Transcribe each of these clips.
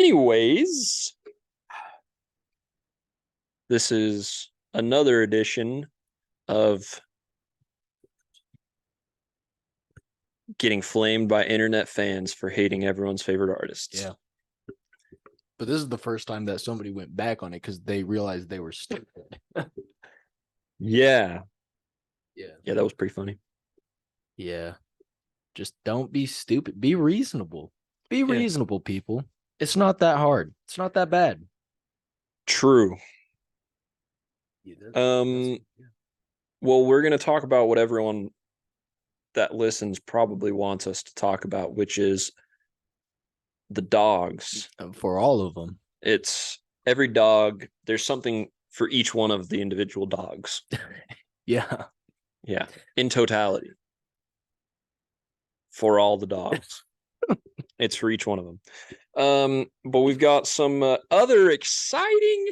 Anyways, this is another edition of getting flamed by internet fans for hating everyone's favorite artists. Yeah. But this is the first time that somebody went back on it because they realized they were stupid. Yeah. Yeah. Yeah, that was pretty funny. Yeah. Just don't be stupid. Be reasonable. Be reasonable, people. It's not that hard. It's not that bad. True. Yeah, well, we're going to talk about what everyone that listens probably wants us to talk about, which is the dogs. For all of them. It's every dog. There's something for each one of the individual dogs. Yeah. Yeah. In totality. For all the dogs. It's for each one of them. But we've got some other exciting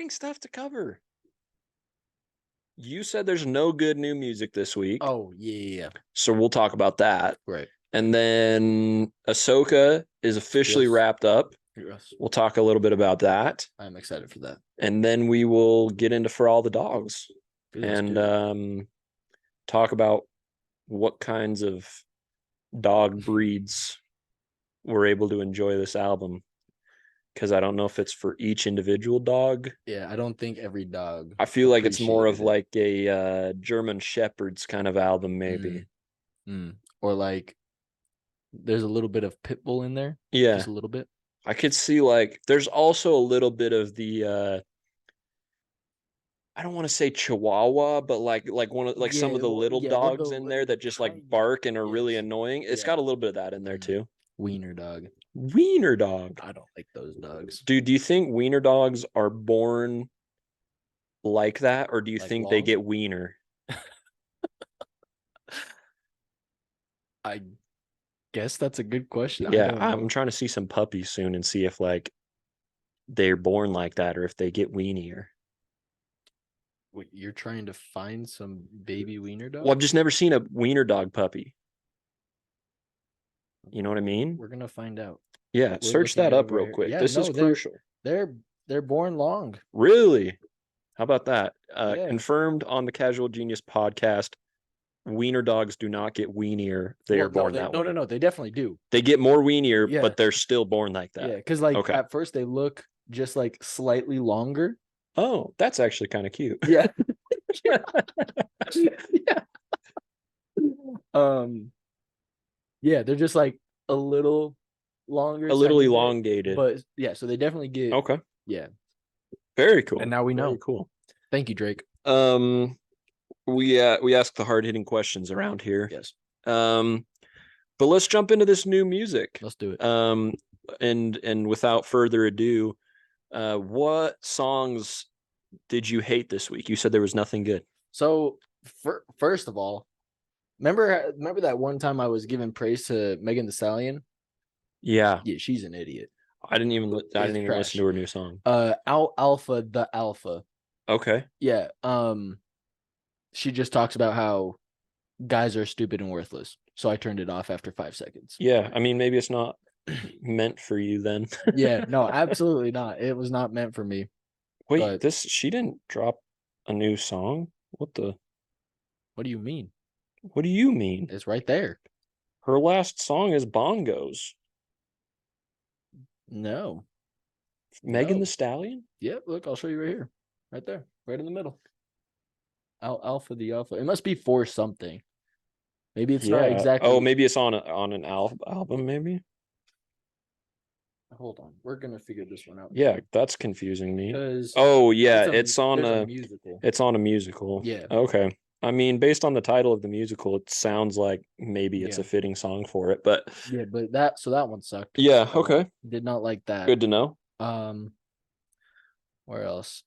stuff to cover. You said there's no good new music this week. Oh, yeah. So we'll talk about that. Right. And then Ahsoka is officially wrapped up. Yes. We'll talk a little bit about that. I'm excited for that. And then we will get into For All the Dogs. And talk about what kinds of dog breeds were able to enjoy this album. Because I don't know if it's for each individual dog. Yeah, I don't think every dog. I feel like it's more of like a German Shepherd's kind of album, maybe. Or like there's a little bit of Pitbull in there. Yeah. Just a little bit. I could see like there's also a little bit of the I don't want to say Chihuahua, but like one of some of the little dogs in there that just like bark and are really annoying. It's got a little bit of that in there too. Wiener dog. Wiener dog. I don't like those dogs. Dude, do you think wiener dogs are born like that, or do you think they get wiener? I guess that's a good question. Yeah, I'm trying to see some puppies soon and see if like they're born like that or if they get weenier. Wait, you're trying to find some baby wiener dog? Well, I've just never seen a wiener dog puppy. You know what I mean? We're gonna find out. Yeah, search that up real quick. Yeah, this is crucial. They're born long. Really? How about that? Confirmed on the Casual Genius podcast. Wiener dogs do not get weenier. They are born that way. No. They definitely do. They get more weenier, but they're still born like that. Yeah, because like at first they look just like slightly longer. Oh, that's actually kind of cute. Yeah. Yeah. Yeah, they're just like a little longer. A little elongated. But yeah, so they definitely get Yeah. Very cool. And now we know. Very cool. Thank you, Drake. We ask the hard-hitting questions around here. Yes. But let's jump into this new music. Let's do it. And without further ado, what songs did you hate this week? You said there was nothing good. So, first of all, remember that one time I was giving praise to Megan Thee Stallion? Yeah. Yeah, she's an idiot. I didn't even listen to her new song. Alpha the Alpha. Okay. Yeah. She just talks about how guys are stupid and worthless. So I turned it off after 5 seconds. Yeah, I mean maybe it's not meant for you then. Yeah, no, absolutely not. It was not meant for me. Wait, she didn't drop a new song? What do you mean? What do you mean? It's right there. Her last song is Bongos. No. Megan Thee Stallion? Yep, look, I'll show you right here. Right there. Right in the middle. Alpha the Alpha. It must be for something. Maybe it's not exactly. Oh, maybe it's on an album, maybe? Hold on. We're going to figure this one out. Yeah, that's confusing me. Oh, yeah, it's on a musical. It's on a musical. Yeah. Okay. I mean, based on the title of the musical, it sounds like maybe it's a fitting song for it, but yeah, but that one sucked. Yeah, okay. Did not like that. Good to know. Where else?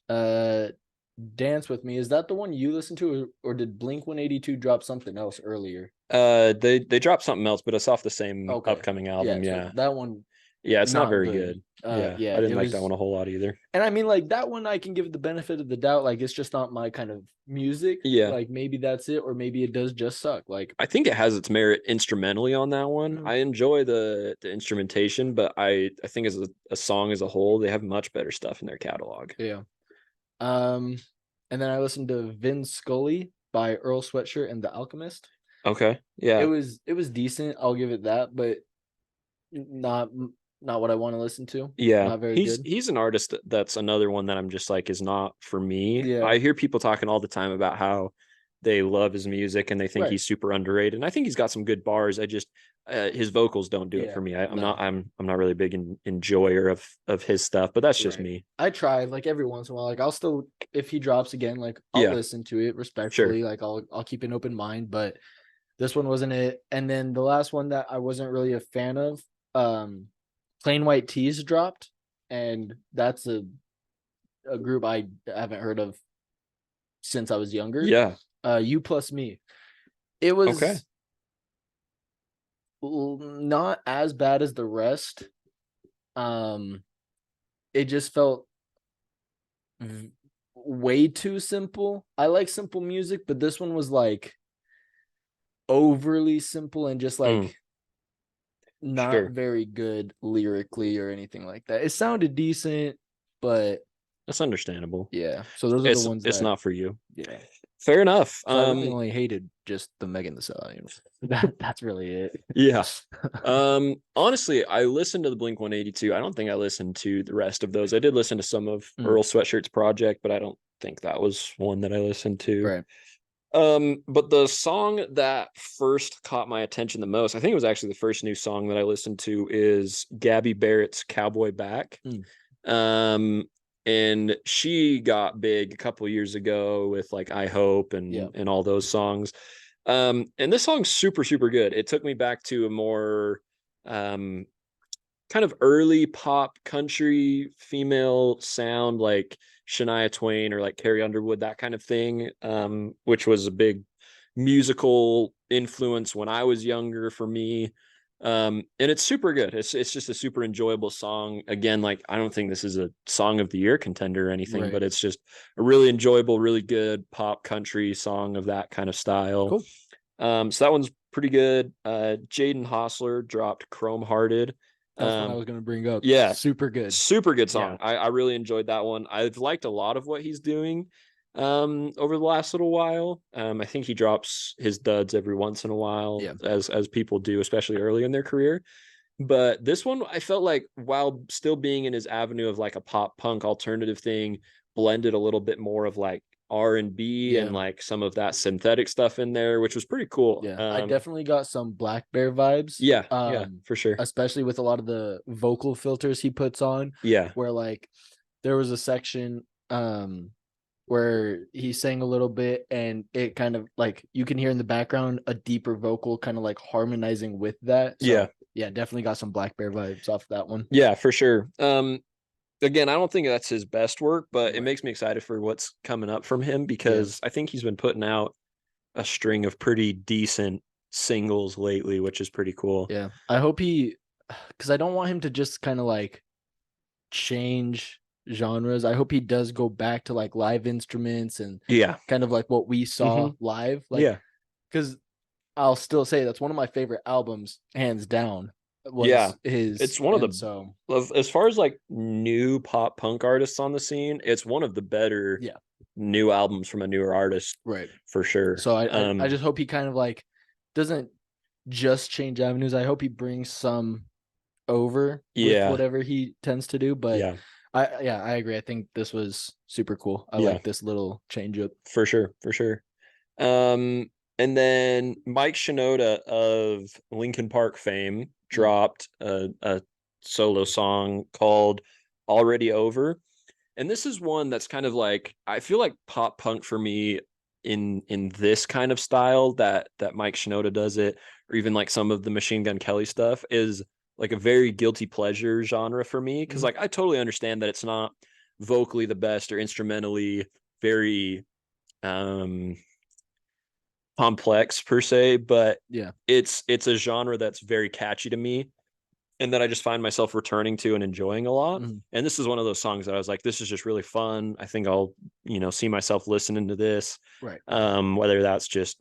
Dance With Me. Is that the one you listened to, or did Blink 182 drop something else earlier? They dropped something else, but it's off the same upcoming album. Yeah, so that one Yeah, it's not not very good. good. Yeah, Yeah, I didn't it like that was. one a whole lot either. And I mean, like that one, I can give it the benefit of the doubt. Like it's just not my kind of music. Yeah. Like maybe that's it, or maybe it does just suck. Like, I think it has its merit instrumentally on that one. mm, I enjoy the instrumentation, but I think as a song as a whole, they have much better stuff in their catalog. yeah. Um, and then I listened to Vin Scully by Earl Sweatshirt and The Alchemist. Okay. It Yeah. was decent. I'll give it that, but not not what I want to listen to. Yeah. Not very He's good. he's an artist that's another one that I'm just like is not for me. Yeah. I hear people talking all the time about how they love his music and they think Right. he's super underrated. And I think he's got some good bars. I just his vocals don't do it Yeah. for me. I'm No. not I'm not really big enjoyer of his stuff, but that's just Right. me. I try like every once in a while. Like I'll still, if he drops again, like I'll Yeah. listen to it Sure. respectfully. Like I'll keep an open mind, but this one wasn't it. And then the last one that I wasn't really a fan of, Plain White Tees dropped, and that's a group I haven't heard of since I was younger. Yeah. You Plus Me. It Okay. was not as bad as the rest. Um, it just felt way too simple. I like simple music, but this one was like overly simple and just Mm, like not sure. very good lyrically or anything like that. It sounded decent, but That's understandable. yeah. So those are the ones It's that, not for you. yeah. Fair enough. So I really only hated just the Megan Thee Stallion. That's really it. Yeah. Honestly, I listened to the Blink 182. I don't think I listened to the rest of those. I did listen to some of Mm, Earl Sweatshirt's project, but I don't think that was one that I listened to. right. But the song that first caught my attention the most, I think it was actually the first new song that I listened to, is Gabby Barrett's Cowboy Back. Mm, Um, and she got big a couple years ago with like I Hope yeah. and all those songs. And this song's super, super good. It took me back to a more um kind of early pop country female sound like Shania Twain or like Carrie Underwood, that kind of thing, which was a big musical influence when I was younger for me. And it's super good. It's just a super enjoyable song. Again, like I don't think this is a song of the year contender or anything, Right. but it's just a really enjoyable, really good pop country song of that kind of style. Cool. So that one's pretty good. Jaden Hossler dropped Chrome Hearted. That's what I was gonna bring up. Yeah, Super good. super good Yeah. song. I really enjoyed that one. I've liked a lot of what he's doing over the last little while. I think he drops his duds every once in a while, Yeah. as people do, especially early in their career. But this one, I felt like while still being in his avenue of like a pop punk alternative thing, blended a little bit more of like R&B and Yeah. like some of that synthetic stuff in there, which was pretty cool. Yeah. I definitely got some Black Bear vibes. Yeah, yeah, for sure. Especially with a lot of the vocal filters he puts on, Yeah, where like there was a section where he sang a little bit and it kind of like you can hear in the background a deeper vocal kind of like harmonizing with that. So yeah, yeah, definitely got some Black Bear vibes off that one. yeah, for sure. Again, I don't think that's his best work, but it Right. makes me excited for what's coming up from him Yeah. because I think he's been putting out a string of pretty decent singles lately, which is pretty cool. Yeah. I hope he, because I don't want him to just kind of like change genres. I hope he does go back to like live instruments and Yeah. kind of like what we saw Hmm. live. Like, Yeah. because I'll still say that's one of my favorite albums, hands down, Yeah. was his. It's one of And the so, as far as like new pop punk artists on the scene, it's one of the better yeah, new albums from a newer artist right. for sure. So I just hope he kind of like doesn't just change avenues. I hope he brings some over with Yeah. whatever he tends to do. But Yeah. I agree. I think this was super cool. I Yeah. like this little change up. For sure. For sure. Um, and then Mike Shinoda of Linkin Park fame dropped a solo song called Already Over. And this is one that's kind of like I feel like pop punk for me in this kind of style that Mike Shinoda does it, or even like some of the Machine Gun Kelly stuff is like a very guilty pleasure genre for me. Cause like I totally understand that it's not vocally the best or instrumentally very um complex per se, but Yeah. it's a genre that's very catchy to me. and that I just find myself returning to and enjoying a lot. Mhm. And this is one of those songs that I was like, this is just really fun. I think I'll, see myself listening to this. Right. Whether that's just,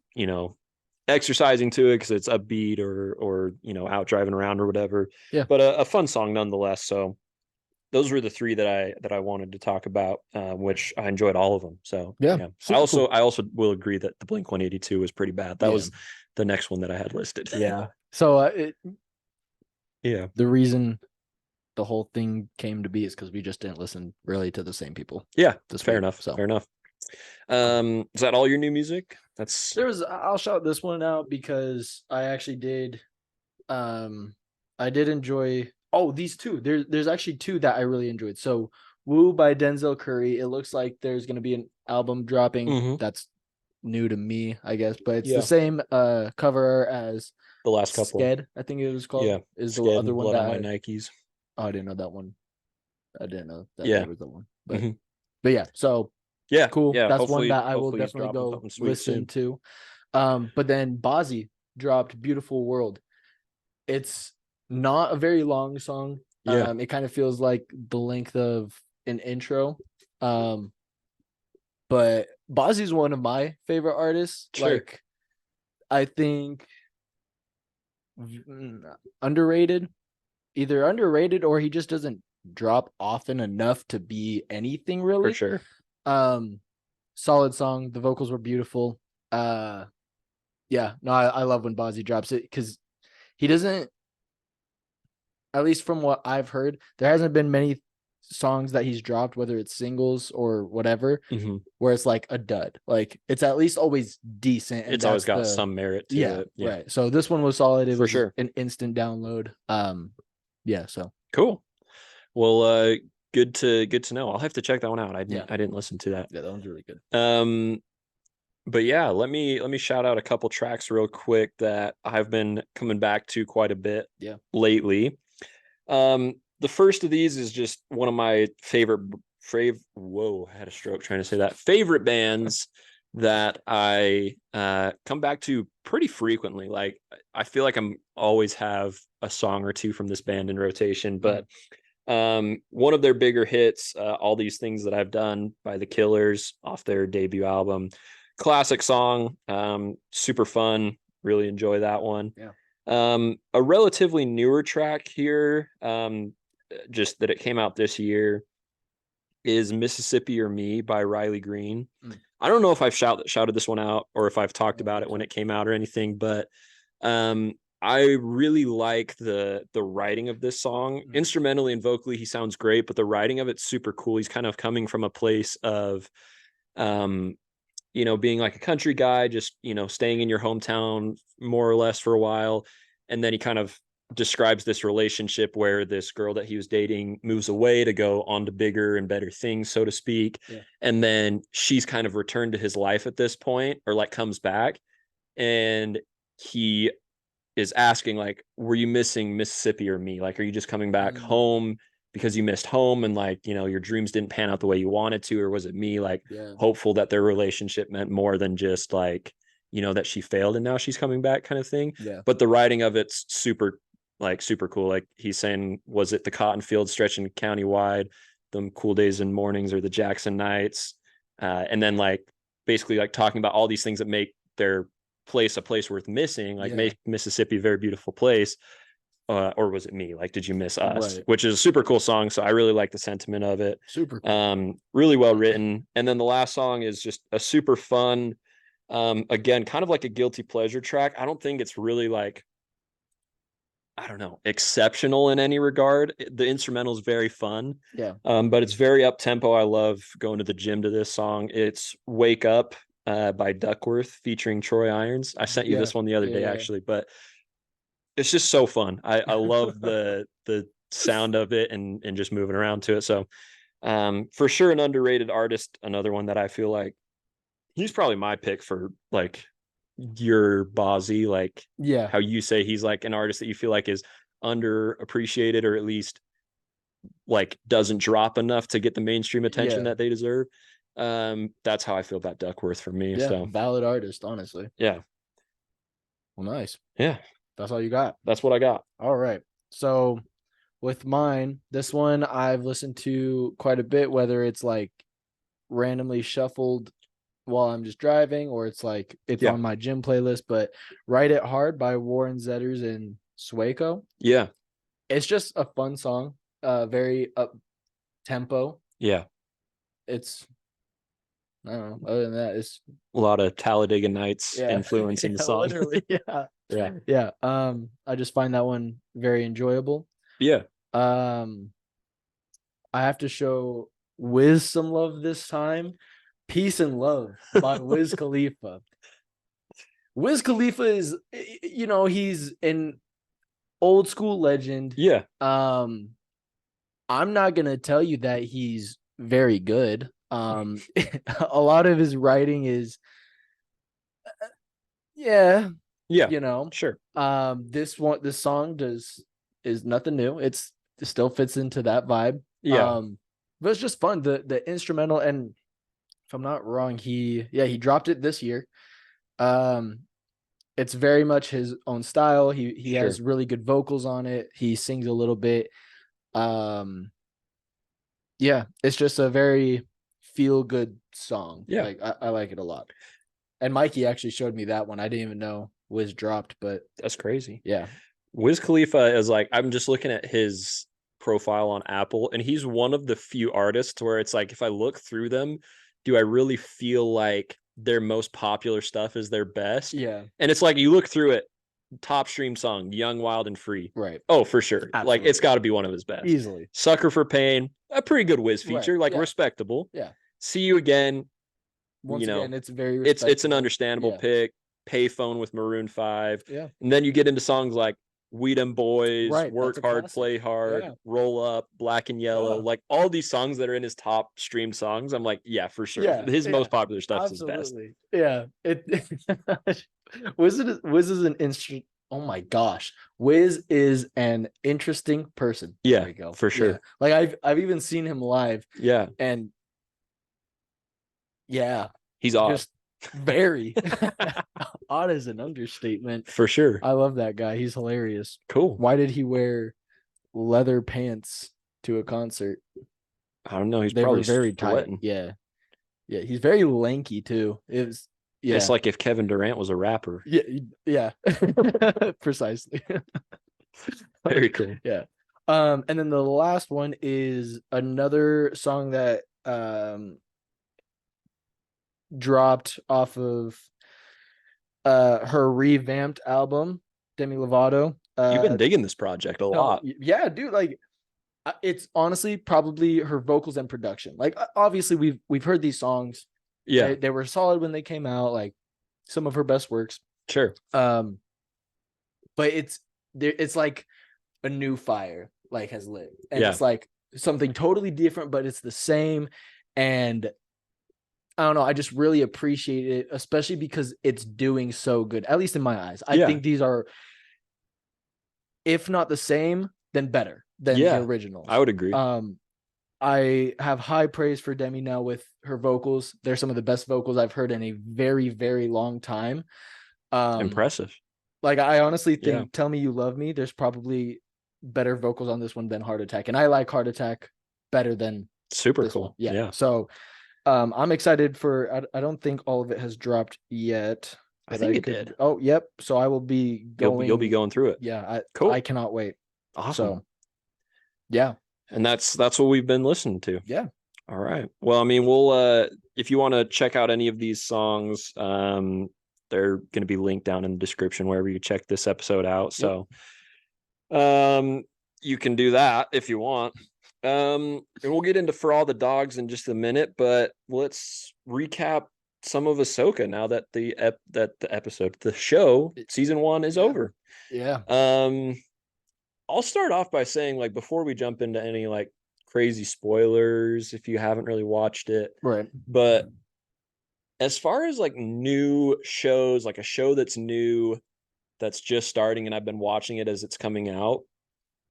exercising to it because it's upbeat or out driving around or whatever. Yeah. But a fun song nonetheless. So those were the three that I wanted to talk about, which I enjoyed all of them. So Yeah. I Super also cool. I also will agree that the Blink 182 was pretty bad. That Yeah. was the next one that I had listed. Yeah. So Yeah. the reason the whole thing came to be is because we just didn't listen really to the same people. Yeah. This Fair week, enough. so. Fair enough. Is that all your new music? That's I'll shout this one out because I actually did I did enjoy these two. There's actually two that I really enjoyed. So Woo by Denzel Curry. It looks like there's gonna be an album dropping. Mhm. That's new to me, I guess, but it's Yeah. the same cover as the last couple. Sked, I think it was called. Yeah. Is the Sked other and one Blood that on My Nikes. I didn't know that one. I didn't know that Yeah. there was the one. But Mhm. but yeah, so Yeah. cool. Yeah. That's one Hopefully, that I will hopefully he's definitely dropping go something sweet listen soon. to. But then Bozzy dropped Beautiful World. It's not a very long song. Yeah. It kind of feels like the length of an intro. But Bozzy's one of my favorite artists. Sure. Like, I think underrated, either underrated or he just doesn't drop often enough to be anything really. For sure. Solid song. The vocals were beautiful. Yeah, no, I love when Bozzy drops it because he doesn't, at least from what I've heard, there hasn't been many songs that he's dropped, whether it's singles or whatever, where it's like a dud. Like it's at least always decent. And It's always got some merit to it. Yeah, right. So this one was solid. It For was sure. an instant download. Yeah, so Cool. Well, good to know. I'll have to check that one out. I didn't listen to that. Yeah, that one's really good. But yeah, let me shout out a couple tracks real quick that I've been coming back to quite a bit lately. The first of these is just one of my favorite whoa, I had a stroke trying to say that. Favorite bands that I come back to pretty frequently. Like I feel like I'm always have a song or two from this band in rotation, but one of their bigger hits, All These Things That I've Done by The Killers off their debut album. Classic song, super fun, really enjoy that one. A relatively newer track here, just that it came out this year, is Mississippi or Me by Riley Green. I don't know if I've shouted this one out or if I've talked about it when it came out or anything, but I really like the writing of this song. Instrumentally and vocally, he sounds great, but the writing of it's super cool. He's kind of coming from a place of being like a country guy, just, staying in your hometown more or less for a while. And then he kind of describes this relationship where this girl that he was dating moves away to go on to bigger and better things, so to speak. And then she's kind of returned to his life at this point, or like comes back. And he is asking, like, were you missing Mississippi or me? Like, are you just coming back home because you missed home and like, your dreams didn't pan out the way you wanted to, or was it me, like hopeful that their relationship meant more than just like, that she failed and now she's coming back kind of thing. But the writing of it's super cool. Like he's saying, was it the cotton fields stretching county-wide, them cool days and mornings, or the Jackson nights? And then like basically like talking about all these things that make their place a place worth missing, like make Mississippi a very beautiful place. Or was it me? Like, did you miss us? Right. Which is a super cool song. So I really like the sentiment of it. Super cool. Really well written. And then the last song is just a super fun, again, kind of like a guilty pleasure track. I don't think it's really like, I don't know, exceptional in any regard. The instrumental is very fun. But it's very up tempo. I love going to the gym to this song. It's Wake Up by Duckworth featuring Troy Irons. I sent you this one the other day, actually, but it's just so fun. I love the sound of it and just moving around to it. So for sure an underrated artist, another one that I feel like he's probably my pick for like your Bozzy, like how you say he's like an artist that you feel like is underappreciated, or at least like doesn't drop enough to get the mainstream attention that they deserve. That's how I feel about Duckworth for me. So valid artist, honestly. Well, nice. Yeah. That's all you got. That's what I got. All right. So with mine, this one I've listened to quite a bit, whether it's like randomly shuffled while I'm just driving, or it's like it's Yeah. on my gym playlist. But Ride It Hard by Warren Zetters and Swaco. Yeah. It's just a fun song, very up tempo. Yeah. It's I don't know. Other than that, it's A lot of Talladega Nights yeah, influence in the yeah, song. literally, yeah, Yeah. yeah. I just find that one very enjoyable. Yeah. Um, I have to show Wiz some love this time. Peace and Love by Wiz Khalifa. Wiz Khalifa is, he's an old school legend. Yeah. I'm not gonna tell you that he's very good. A lot of his writing is, yeah, Yeah. Sure. this song is nothing new. It still fits into that vibe. Yeah. But it's just fun. The instrumental, and if I'm not wrong, he dropped it this year. It's very much his own style. He Sure. has really good vocals on it. He sings a little bit. Yeah, it's just a very feel good song. Yeah. Like I like it a lot. And Mikey actually showed me that one. I didn't even know Wiz dropped, but That's crazy. yeah. Wiz Khalifa is like, I'm just looking at his profile on Apple, and he's one of the few artists where it's like, if I look through them, do I really feel like their most popular stuff is their best? Yeah. And it's like, you look through it, top stream song, Young, Wild, and Free. Right. Oh, for sure. Absolutely. Like, it's got to be one of his best. Easily. Sucker for Pain, a pretty good Wiz feature, Right. like Yeah. respectable. Yeah. See You Again. Once again, it's very it's an understandable Yeah. pick. Payphone with Maroon 5. Yeah. And then you get into songs like We Dem Boys, Right, Work that's a Hard, classic. Play Hard, Yeah. Roll Up, Black and Yellow. Yeah. Like all these songs that are in his top streamed songs, I'm like, yeah, for sure. Yeah, His yeah, most popular stuff is his best. absolutely. Yeah. Wiz is an instrument. Oh my gosh. Wiz is an interesting person. Yeah, There we go. for sure. Yeah. Like I've even seen him live, Yeah, and yeah, he's odd. just very odd is an understatement. For sure. I love that guy. He's hilarious. Cool. Why did he wear leather pants to a concert? I don't know. He's They probably were very sweating. tight. Yeah. Yeah. He's very lanky too. It was, yeah. It's like if Kevin Durant was a rapper. Yeah. Yeah. Precisely. Very cool. Yeah. And then the last one is another song that dropped off of her revamped album, Demi Lovato. You've been digging this project a lot. Yeah, dude. Like, it's honestly probably her vocals and production. Like, obviously we've heard these songs. Yeah, they were solid when they came out. Like, some of her best works. sure. But it's like a new fire like has lit, and Yeah. it's like something totally different, but it's the same. And I don't know, I just really appreciate it, especially because it's doing so good, at least in my eyes. I Yeah. think these are, if not the same, then better than Yeah, the originals. I would agree. I have high praise for Demi now with her vocals. They're some of the best vocals I've heard in a very, very long time. Impressive. Like, I honestly think Yeah. Tell Me You Love Me, there's probably better vocals on this one than Heart Attack. And I like Heart Attack better than Super this cool. one. Yeah. Yeah. So I'm excited for, I don't think all of it has dropped yet. I but think it did. Oh, yep. So I will be going. You'll be going through it. Yeah. Cool. I cannot wait. Awesome. So yeah. And that's what we've been listening to. Yeah. All right. Well, I mean, we'll if you want to check out any of these songs, they're going to be linked down in the description wherever you check this episode out. So you can do that if you want. And we'll get into For All the Dogs in just a minute, but let's recap some of Ahsoka now that the show season 1 is over. Yeah. I'll start off by saying, like, before we jump into any like crazy spoilers, if you haven't really watched it, Right. but as far as like new shows, like a show that's new, that's just starting, and I've been watching it as it's coming out,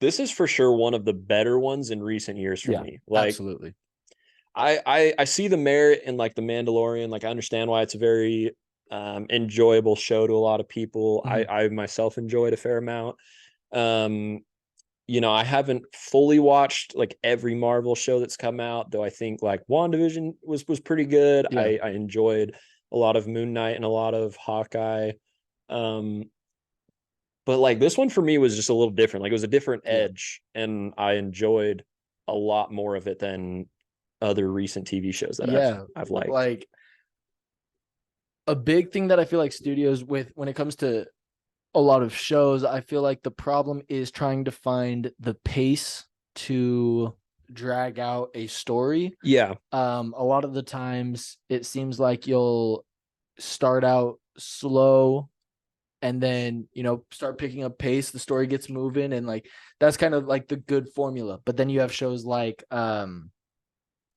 this is for sure one of the better ones in recent years for me. Like, absolutely. I see the merit in like The Mandalorian. Like, I understand why it's a very enjoyable show to a lot of people. Mhm. I myself enjoyed a fair amount. I haven't fully watched like every Marvel show that's come out, though I think like WandaVision was pretty good. Yeah. I enjoyed a lot of Moon Knight and a lot of Hawkeye. Um, but like this one for me was just a little different. Like it was a different edge, and I enjoyed a lot more of it than other recent TV shows that I've liked. Like a big thing that I feel like studios with when it comes to a lot of shows, I feel like the problem is trying to find the pace to drag out a story. Yeah. A lot of the times it seems like you'll start out slow and then, start picking up pace, the story gets moving, and like that's kind of like the good formula. But then you have shows like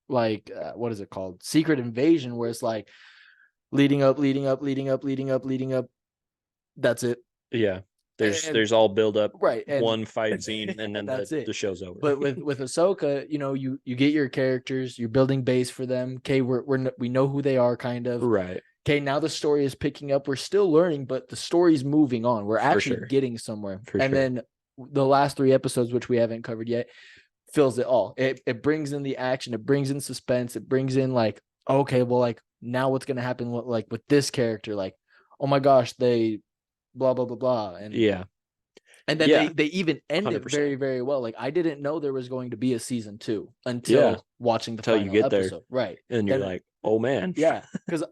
what is it called? Secret Invasion, where it's like leading up. That's it. Yeah. There's all build up, right? And one fight scene, and then that's it. The show's over. But with Ahsoka, you get your characters, you're building base for them. Okay, we know who they are, kind of. Right. Okay, now the story is picking up. We're still learning, but the story's moving on. We're actually getting somewhere. Then the last 3 episodes, which we haven't covered yet, fills it all. It brings in the action. It brings in suspense. It brings in like, okay, well, like now what's gonna happen? With this character? Like, oh my gosh, they blah blah blah blah. And and then they even end 100%. It very, very well. Like I didn't know there was going to be a season 2 until watching the final episode. There. Right. And you're like, oh man. Yeah. Because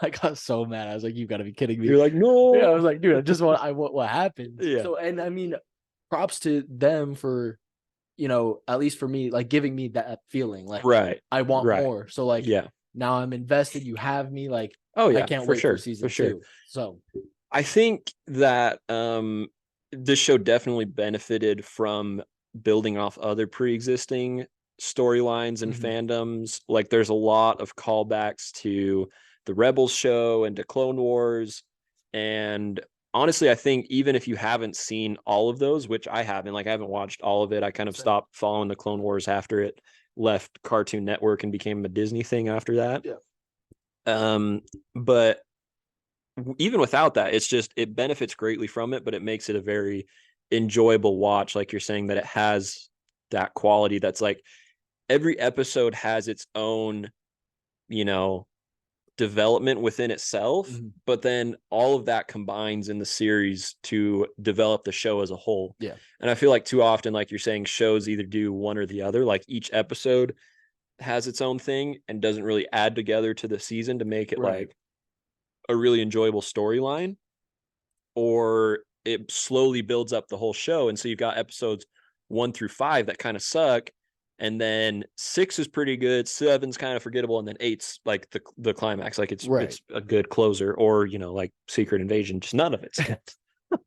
I got so mad. I was like, you've got to be kidding me. You're like, no. Yeah, I was like, dude, I just want what happened. Yeah. So, and I mean, props to them for, at least for me, like giving me that feeling. Like, right. I want more. So like, now I'm invested. You have me. Like, oh yeah, I can't wait for season 2. So I think that this show definitely benefited from building off other pre-existing storylines and fandoms. Like there's a lot of callbacks to the Rebels show and to Clone Wars. And honestly, I think even if you haven't seen all of those, which I haven't, like I haven't watched all of it, I kind of stopped following the Clone Wars after it left Cartoon Network and became a Disney thing after that. Yeah. But even without that, it benefits greatly from it, but it makes it a very enjoyable watch. Like you're saying, that it has that quality that's like every episode has its own, development within itself, but then all of that combines in the series to develop the show as a whole. Yeah. And I feel like too often, like you're saying, shows either do one or the other. Like each episode has its own thing and doesn't really add together to the season to make it like a really enjoyable storyline, or it slowly builds up the whole show. And so you've got episodes 1 through 5 that kind of suck, and then 6 is pretty good, 7's kind of forgettable, and then 8's like the climax, like it's a good closer. Or like Secret Invasion, just none of it's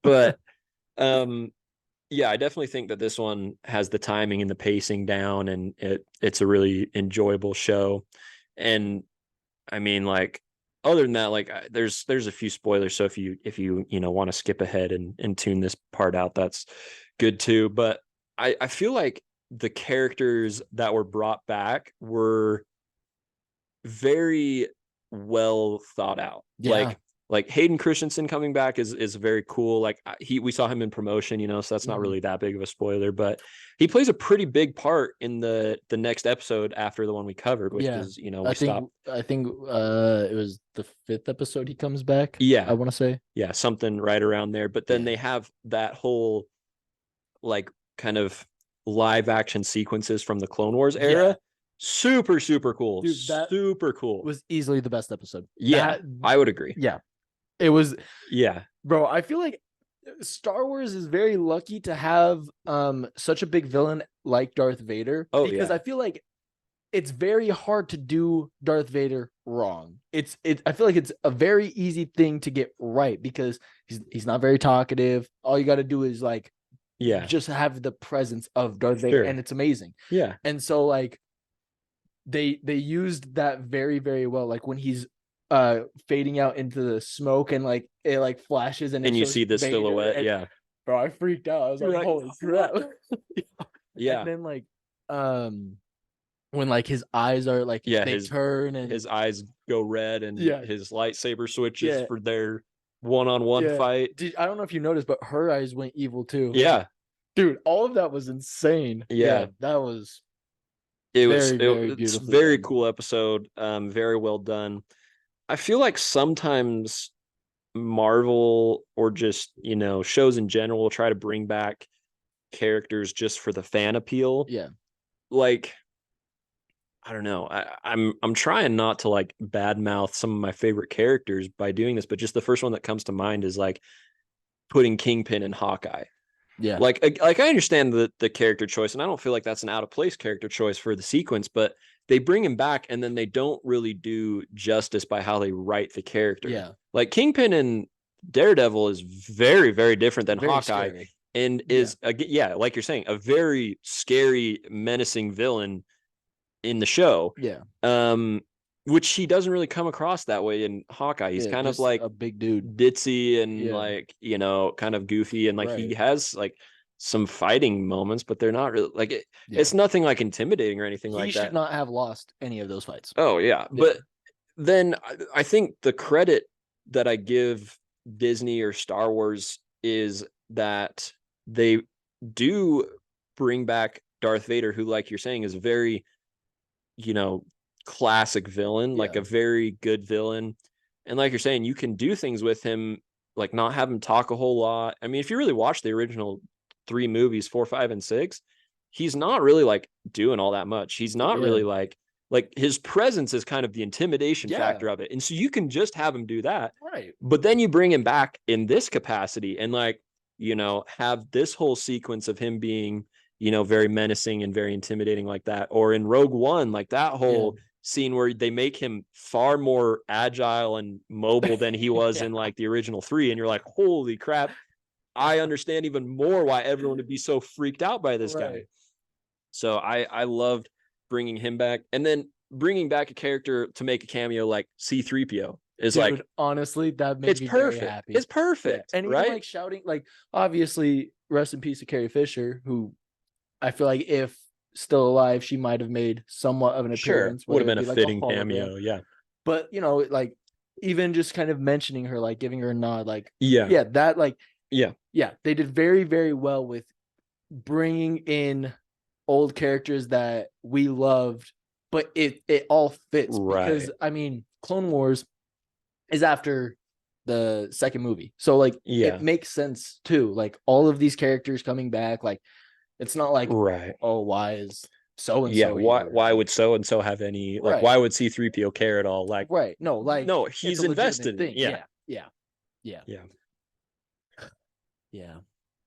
but yeah, I definitely think that this one has the timing and the pacing down, and it's a really enjoyable show. And I mean, like, other than that, like there's a few spoilers, so if you want to skip ahead and tune this part out, that's good too. But I feel like the characters that were brought back were very well thought out. Like Hayden Christensen coming back is very cool. Like we saw him in Promotion, so that's not really that big of a spoiler, but he plays a pretty big part in the next episode after the one we covered, which is, I think it was the 5th episode he comes back. Yeah. I want to say. Yeah, something right around there. But then they have that whole like kind of live action sequences from the Clone Wars era. Yeah. Super, super cool. Dude, super cool. Was easily the best episode. Yeah, I would agree. Yeah. It was. Yeah. Bro, I feel like Star Wars is very lucky to have such a big villain like Darth Vader. Oh, because I feel like it's very hard to do Darth Vader wrong. I feel like it's a very easy thing to get right because he's not very talkative. All you got to do is like just have the presence of Darth Vader, and it's amazing. Yeah. And so like they used that very, very well. Like when he's fading out into the smoke and like it like flashes and you see this silhouette. And, bro, I freaked out. I was like, holy crap. Yeah. And then like when like his eyes are like they turn and his eyes go red and his lightsaber switches for their one-on-one fight. I don't know if you noticed, but her eyes went evil too. Yeah. Dude, all of that was insane. Yeah. That was It's very beautifully very done. cool episode. Very well done. I feel like sometimes Marvel or just, shows in general will try to bring back characters just for the fan appeal. Yeah. Like, I don't know. I'm trying not to like badmouth some of my favorite characters by doing this, but just the first one that comes to mind is like putting Kingpin in Hawkeye. Yeah. Like I understand the character choice, and I don't feel like that's an out of place character choice for the sequence, but they bring him back and then they don't really do justice by how they write the character. Yeah. Like Kingpin and Daredevil is very, very different than Very Hawkeye, scary. and is like you're saying, a very scary, menacing villain in the show. Yeah. Which he doesn't really come across that way in Hawkeye. He's kind of like a big dude, ditzy and like, kind of goofy, and like he has like some fighting moments, but they're not really like it's nothing like intimidating or anything like that. He should not have lost any of those fights. Oh yeah. But then I think the credit that I give Disney or Star Wars is that they do bring back Darth Vader, who, like you're saying, is a very, classic villain, like a very good villain. And like you're saying, you can do things with him, like not have him talk a whole lot. I mean, if you really watch the original 3 movies, 4, 5, and 6, he's not really like doing all that much. He's not really like his presence is kind of the intimidation factor of it. And so you can just have him do that. Right. But then you bring him back in this capacity and like, have this whole sequence of him being, very menacing and very intimidating like that. Or in Rogue One, like that whole scene where they make him far more agile and mobile than he was in like the original 3. And you're like, holy crap, I understand even more why everyone would be so freaked out by this guy. So I loved bringing him back, and then bringing back a character to make a cameo like C-3PO is like, honestly, that made me very happy. It's perfect. And right? Even like shouting, like, obviously rest in peace to Carrie Fisher, who I feel like if still alive, she might have made somewhat of an appearance. Would have been a fitting cameo. Yeah. But like even just kind of mentioning her, like giving her a nod, like that, like they did very, very well with bringing in old characters that we loved, but it all fits because I mean, Clone Wars is after the second movie, so like it makes sense too. Like all of these characters coming back, like it's not like oh, why is so and so? Why would so and so have any like? Why would C-3PO care at all? Like no, he's invested. Yeah.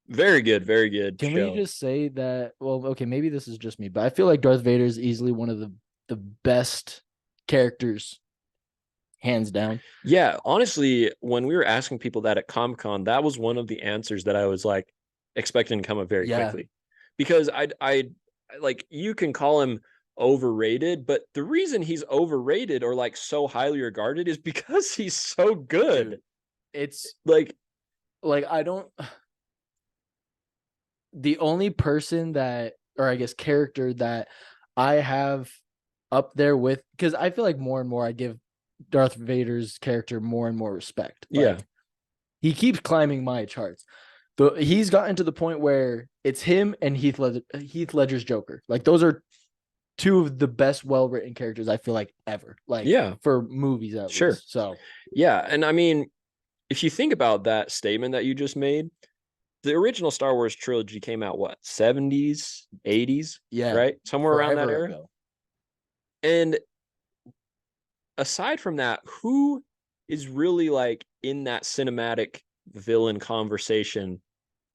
Very good, very good. Can we just say that? Well, okay, maybe this is just me, but I feel like Darth Vader is easily one of the best characters, hands down. Yeah, honestly, when we were asking people that at Comic-Con, that was one of the answers that I was like expecting to come up very quickly, because I like, you can call him overrated, but the reason he's overrated or like so highly regarded is because he's so good. Dude, it's like I don't. The only person that, or I guess character that I have up there with, because I feel like more and more I give Darth Vader's character more and more respect. Like, he keeps climbing my charts. He's gotten to the point where it's him and Heath Ledger's Joker. Like those are 2 of the best well-written characters I feel like ever. Like for movies at least. So and I mean, if you think about that statement that you just made, the original Star Wars trilogy came out, what, 70s, 80s? Right? Somewhere around that era. And aside from that, who is really like in that cinematic villain conversation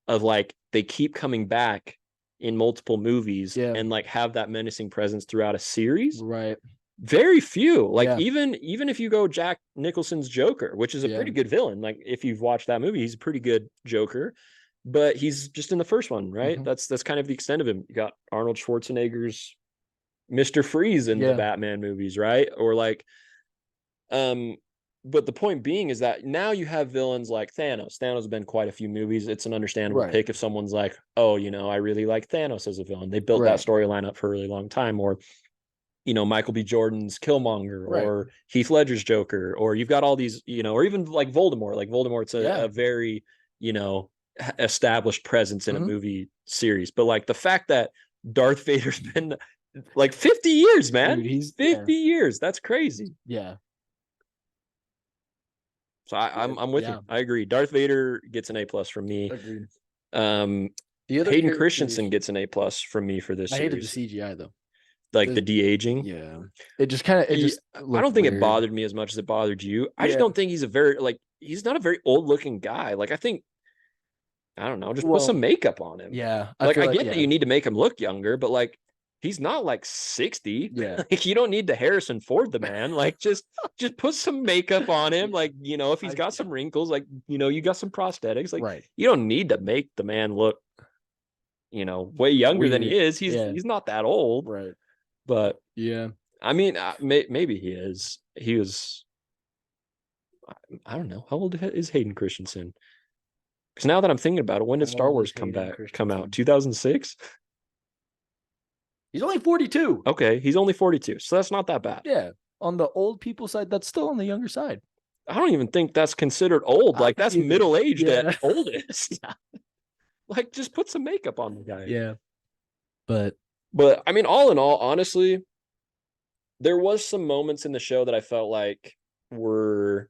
of like, they keep coming back in multiple movies and like have that menacing presence throughout a series? Right. Very few. Like even if you go Jack Nicholson's Joker, which is a pretty good villain, like if you've watched that movie, he's a pretty good Joker. But he's just in the first one, right? That's kind of the extent of him. You got Arnold Schwarzenegger's Mr. Freeze in the Batman movies, right? Or like, but the point being is that now you have villains like Thanos. Thanos has been quite a few movies. It's an understandable pick if someone's like, oh, I really like Thanos as a villain. They built that storyline up for a really long time. Or, Michael B. Jordan's Killmonger, or Heath Ledger's Joker, or you've got all these, or even like Voldemort. Like Voldemort's a very, established presence in a Mhm. movie series. But like the fact that Darth Vader's been like 50 years, man. Dude, he's 50 years. That's crazy. yeah. So I'm with Yeah. you. I agree. Darth Vader gets an A+ from me. Agreed. Um, The other Hayden characters, Christensen gets an A+ from me for this I hated the series. CGI though. Like the de-aging. Yeah. It just kind of it just I don't think weird. it bothered me as much as it bothered you. I just Yeah. don't think he's a very he's not a very old looking guy. Like I think I don't know, just put Well, some makeup on him. yeah. Like feel I like get that you need to make him look younger, but like he's not like 60. Yeah. Like you don't need to Harrison Ford the man. Like just put some makeup on him. Like, you know, if he's got some wrinkles, like, you know, you got some prosthetics. Like Right. you don't need to make the man look, you know, way younger than he Weird. is. He's not that old. Right. But Yeah. I mean, maybe he is. He was. I don't know. How old is Hayden Christensen? Because now that I'm thinking about it, when did How Star old Wars is come Hayden out? Christensen? 2006. He's only 42. Okay, he's only 42, so that's not that bad. Yeah. On the old people side, that's still on the younger side. I don't even think that's considered old. Like that's middle aged at oldest. Yeah. Like just put some makeup on the guy. Yeah. But I mean, all in all, honestly, there was some moments in the show that I felt like were.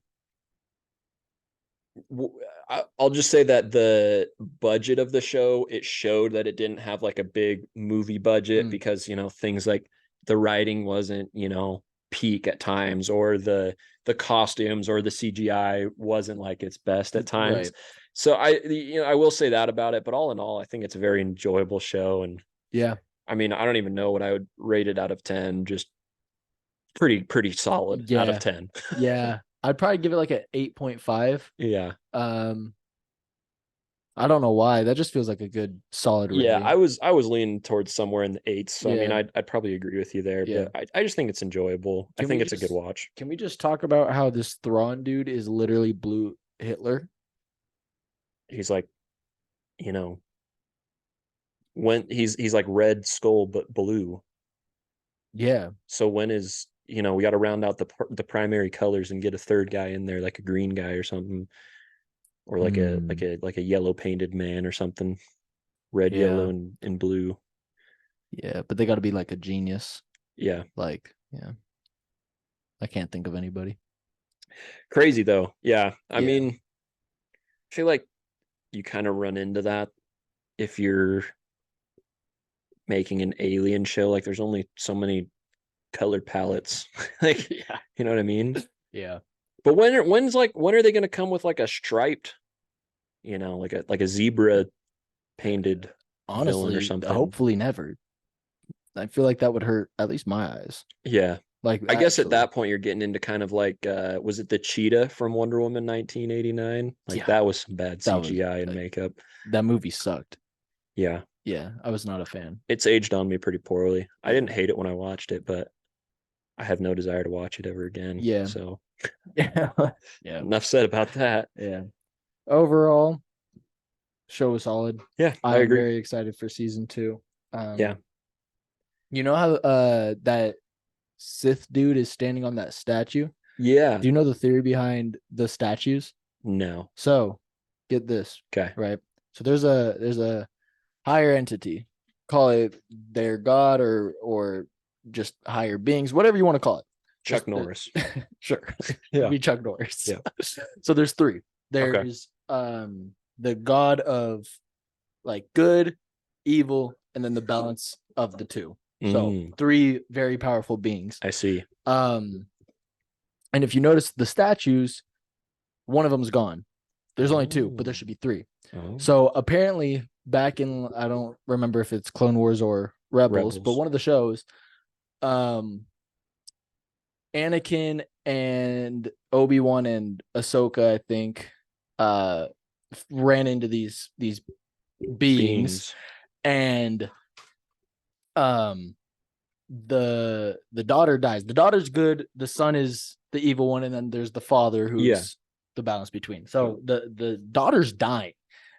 I'll just say that the budget of the show, it showed that it didn't have like a big movie budget because, you know, things like the writing wasn't, you know, peak at times, or the costumes or the CGI wasn't like its best at times. Right. So I will say that about it, but all in all, I think it's a very enjoyable show. And yeah, I mean, I don't even know what I would rate it out of 10. Just pretty solid out of 10. Yeah. I'd probably give it like an 8.5. Yeah. I don't know why. That just feels like a good solid rating. Yeah, I was leaning towards somewhere in the 8s. So I mean, I'd probably agree with you there. Yeah. But I just think it's enjoyable. I think it's a good watch. Can we just talk about how this Thrawn dude is literally blue Hitler? He's like, you know, when he's like Red Skull but blue. Yeah. So when is, you know, we got to round out the primary colors and get a third guy in there, like a green guy or something, or like a yellow painted man or something, red, yellow, and blue. Yeah, but they got to be like a genius. Yeah. Like, yeah. I can't think of anybody. Crazy though. Yeah. I mean, I feel like you kind of run into that if you're making an alien show. Like there's only so many colored palettes. Like, you know what I mean? Yeah. But when are they going to come with like a striped, you know, like a zebra painted villain or something? Hopefully never. I feel like that would hurt at least my eyes. Yeah. Like I guess at that point you're getting into kind of like was it the cheetah from Wonder Woman 1989? Like that was some bad CGI and makeup. That movie sucked. Yeah. Yeah, I was not a fan. It's aged on me pretty poorly. I didn't hate it when I watched it, but I have no desire to watch it ever again. Yeah. So yeah. Enough said about that. Yeah. Overall, show was solid. Yeah, I agree. I'm very excited for season 2. Yeah. You know how that Sith dude is standing on that statue? Yeah. Do you know the theory behind the statues? No. So, get this. Okay. Right. So there's a higher entity. Call it their god or just higher beings, whatever you want to call it. Chuck Norris. Sure. Yeah. Be Chuck Norris. Yeah. So there's 3. There's the god of like good, evil, and then the balance of the 2. So 3 very powerful beings. I see. And if you notice the statues, one of them's gone. There's only 2, but there should be 3. Oh. So apparently back in, I don't remember if it's Clone Wars or Rebels, but one of the shows, Anakin and Obi-Wan and Ahsoka, I think, ran into these beings. And the daughter dies. The daughter's good, the son is the evil one, and then there's the father who's the balance between. So the daughter's dying,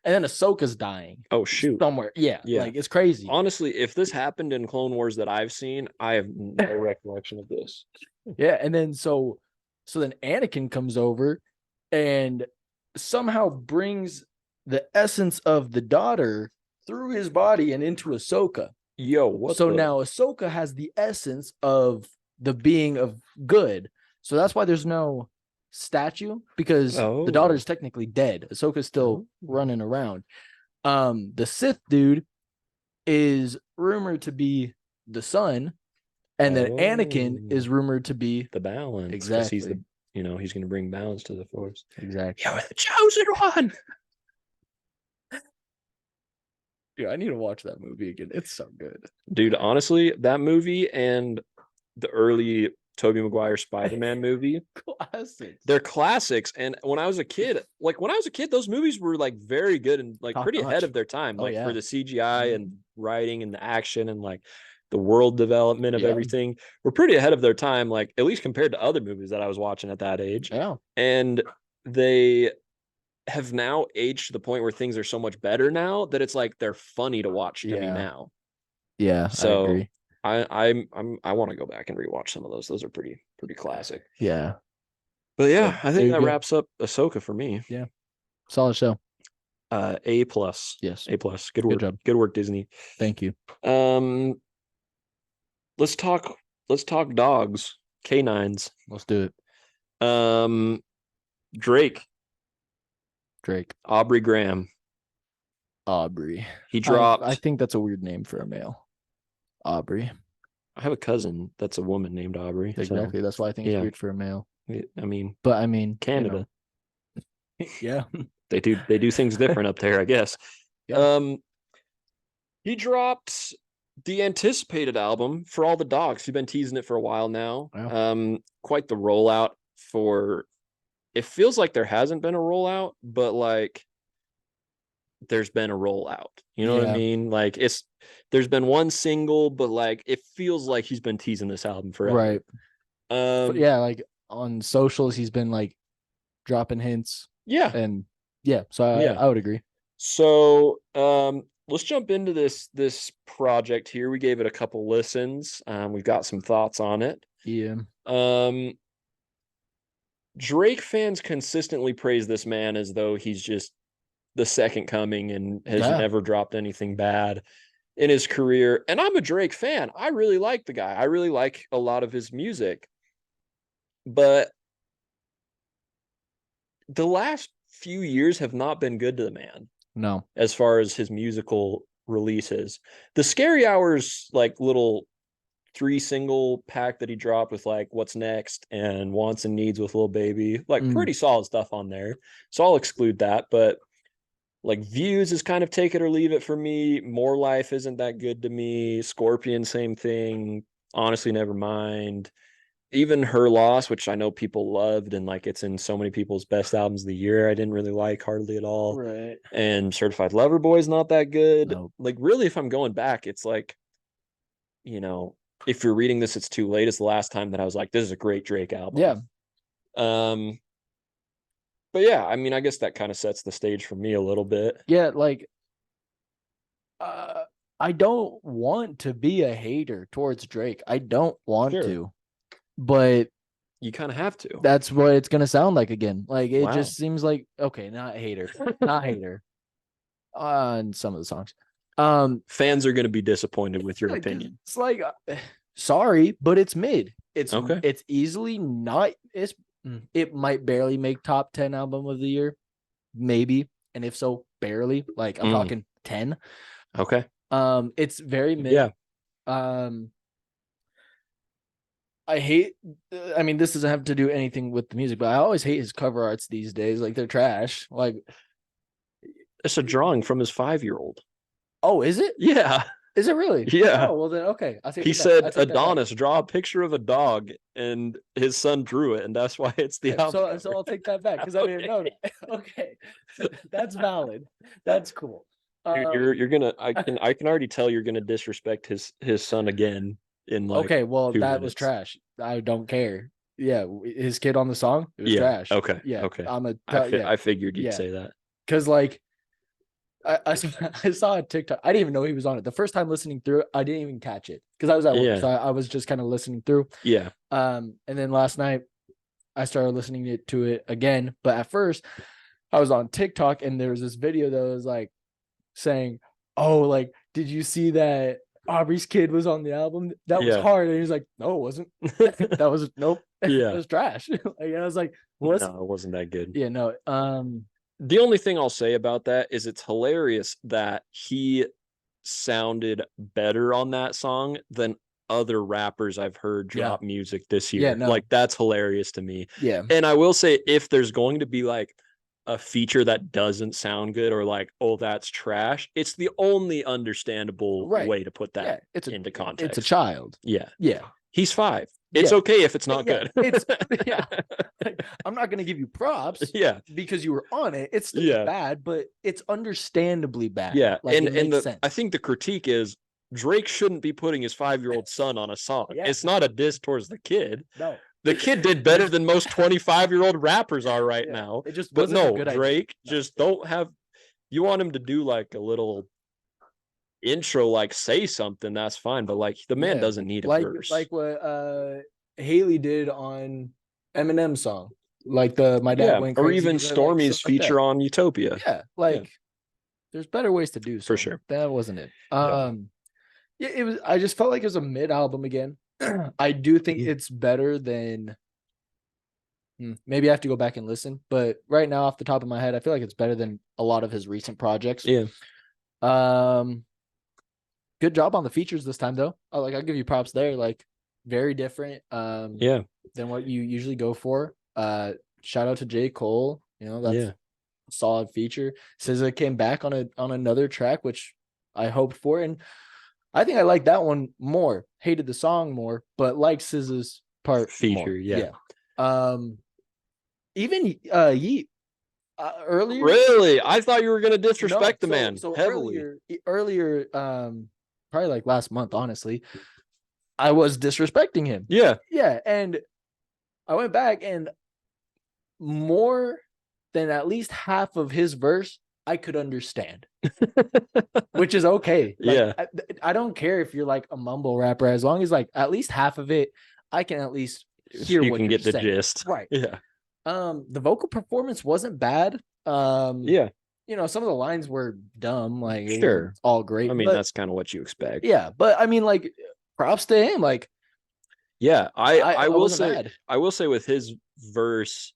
and then Ahsoka's dying. Oh shoot. Somewhere. Yeah. Like it's crazy. Honestly, if this happened in Clone Wars that I've seen, I have no recollection of this. Yeah, and then so then Anakin comes over and somehow brings the essence of the daughter through his body and into Ahsoka. Yo, what? So now Ahsoka has the essence of the being of good. So that's why there's no statue, because the daughter's technically dead. Ahsoka's still running around. The Sith dude is rumored to be the son, and then Anakin is rumored to be the balance. Exactly. He's the, he's going to bring balance to the Force. Exactly. You're the chosen one. Dude, I need to watch that movie again. It's so good. Dude, honestly, that movie and the early Tobey Maguire Spider-Man movie, classics. They're classics. And when I was a kid, those movies were like very good and like pretty ahead of their time. For the CGI and writing and the action and like the world development of everything, were pretty ahead of their time, like at least compared to other movies that I was watching at that age. Yeah. And they have now aged to the point where things are so much better now that it's like they're funny to watch to me now. Yeah, so I agree. I want to go back and rewatch some of those. Those are pretty classic. Yeah. But yeah, I think that wraps up Ahsoka for me. Yeah. Solid show. A+. Yes. A+. Good work. Good job. Good work, Disney. Thank you. Let's talk dogs. Canines. Let's do it. Drake. Aubrey Graham. Aubrey. He dropped. I think that's a weird name for a male. Aubrey. I have a cousin that's a woman named Aubrey. Exactly. So, that's why I think it's weird for a male. I mean, Canada. Yeah. They do things different up there, I guess. Yeah. He dropped the anticipated album For All the Dogs. We've been teasing it for a while now. Wow. Quite the rollout for. It feels like there hasn't been a rollout, but like there's been a rollout. You know what I mean? Like there's been one single, but like it feels like he's been teasing this album forever. Right. Like on socials, he's been like dropping hints. Yeah. And so I would agree. So let's jump into this project here. We gave it a couple listens. We've got some thoughts on it. Yeah. Drake fans consistently praise this man as though he's just the second coming and has never dropped anything bad in his career. And I'm a Drake fan. I really like the guy. I really like a lot of his music. But the last few years have not been good to the man. No. As far as his musical releases. The Scary Hours, like little 3-single pack that he dropped with like What's Next and Wants and Needs with Lil Baby, like pretty solid stuff on there. So I'll exclude that. But like Views is kind of take it or leave it for me. More Life isn't that good to me. Scorpion, same thing. Honestly, never mind. Even Her Loss, which I know people loved and like it's in so many people's best albums of the year, I didn't really like hardly at all. Right. And Certified Lover Boy is not that good. Nope. Like really, if I'm going back, it's like, if you're reading this, it's too late. It's the last time that I was like, this is a great Drake album. Yeah. But yeah, I mean, I guess that kind of sets the stage for me a little bit. Yeah, like I don't want to be a hater towards Drake. I don't want to. But you kind of have to. That's what it's gonna sound like again. Like it just seems like not hater. Not hater. On some of the songs. Fans are gonna be disappointed with your opinion. It's like sorry, but it's mid. It's okay. It's easily not it might barely make top 10 album of the year. Maybe. And if so, barely. Like I'm talking 10. Okay. It's very mid. Yeah. I hate this doesn't have to do anything with the music, but I always hate his cover arts these days. Like they're trash. Like it's a drawing from his 5-year-old. Oh, is it? Yeah. Is it really? Yeah. Oh, well then okay. He said Adonis, draw a picture of a dog, and his son drew it, and that's why it's the album. So I'll take that back because I didn't know that. Okay. That's valid. That's cool. You're gonna I can already tell you're gonna disrespect his son again in like okay, well, that minutes. Was trash. I don't care. Yeah, his kid on the song, it was trash. Okay. Yeah. Okay. I figured you'd say that. Because like I saw a TikTok. I didn't even know he was on it. The first time listening through it, I didn't even catch it because I was at work. So I was just kind of listening through. Yeah. And then last night I started listening to it again. But at first I was on TikTok and there was this video that was like saying, "Oh, like, did you see that Aubrey's kid was on the album? That was Yeah. hard." And he's like, "No, it wasn't. That was nope. Yeah. It was trash." Like, I was like, "What's?" No, it wasn't that good. Yeah, no. The only thing I'll say about that is it's hilarious that he sounded better on that song than other rappers I've heard drop music this year. Yeah, no. Like, that's hilarious to me. Yeah. And I will say, if there's going to be like a feature that doesn't sound good or like, oh, that's trash, it's the only understandable way to put that into context. It's a child. Yeah. Yeah. He's 5. It's okay if it's not good. It's Like, I'm not gonna give you props, because you were on it. It's still bad, but it's understandably bad. Yeah, like, and I think the critique is Drake shouldn't be putting his 5-year-old son on a song. It's not a diss towards the kid. No, the kid did better than most 25-year-old rappers are right now. It just but wasn't no, Drake just don't have. You want him to do like a little intro, like say something, that's fine, but like the man doesn't need a verse. Like what Haley did on Eminem's song, like the My Dad Went Crazy, or even Stormy's feature on Utopia. There's better ways to do so. For sure. That wasn't it. It was. I just felt like it was a mid album again. I do think it's better than. Maybe I have to go back and listen, but right now, off the top of my head, I feel like it's better than a lot of his recent projects. Yeah. Good job on the features this time, though. I'll give you props there. Like, very different. Than what you usually go for. Shout out to J. Cole. You know, that's a solid feature. SZA came back on another track, which I hoped for, and I think I like that one more. Hated the song more, but like SZA's part feature. More. Even Yeet earlier. Really, I thought you were gonna disrespect the man heavily. Earlier, probably like last month, honestly, I was disrespecting him. Yeah, and I went back and more than at least half of his verse I could understand, which is okay. I don't care if you're like a mumble rapper, as long as like at least half of it I can at least hear you what can you're get the saying. gist. Right. Yeah. The vocal performance wasn't bad. You know, some of the lines were dumb, like sure, all great. I mean, that's kind of what you expect. Yeah, but I mean, like, props to him. Like, I will say mad. I will say with his verse,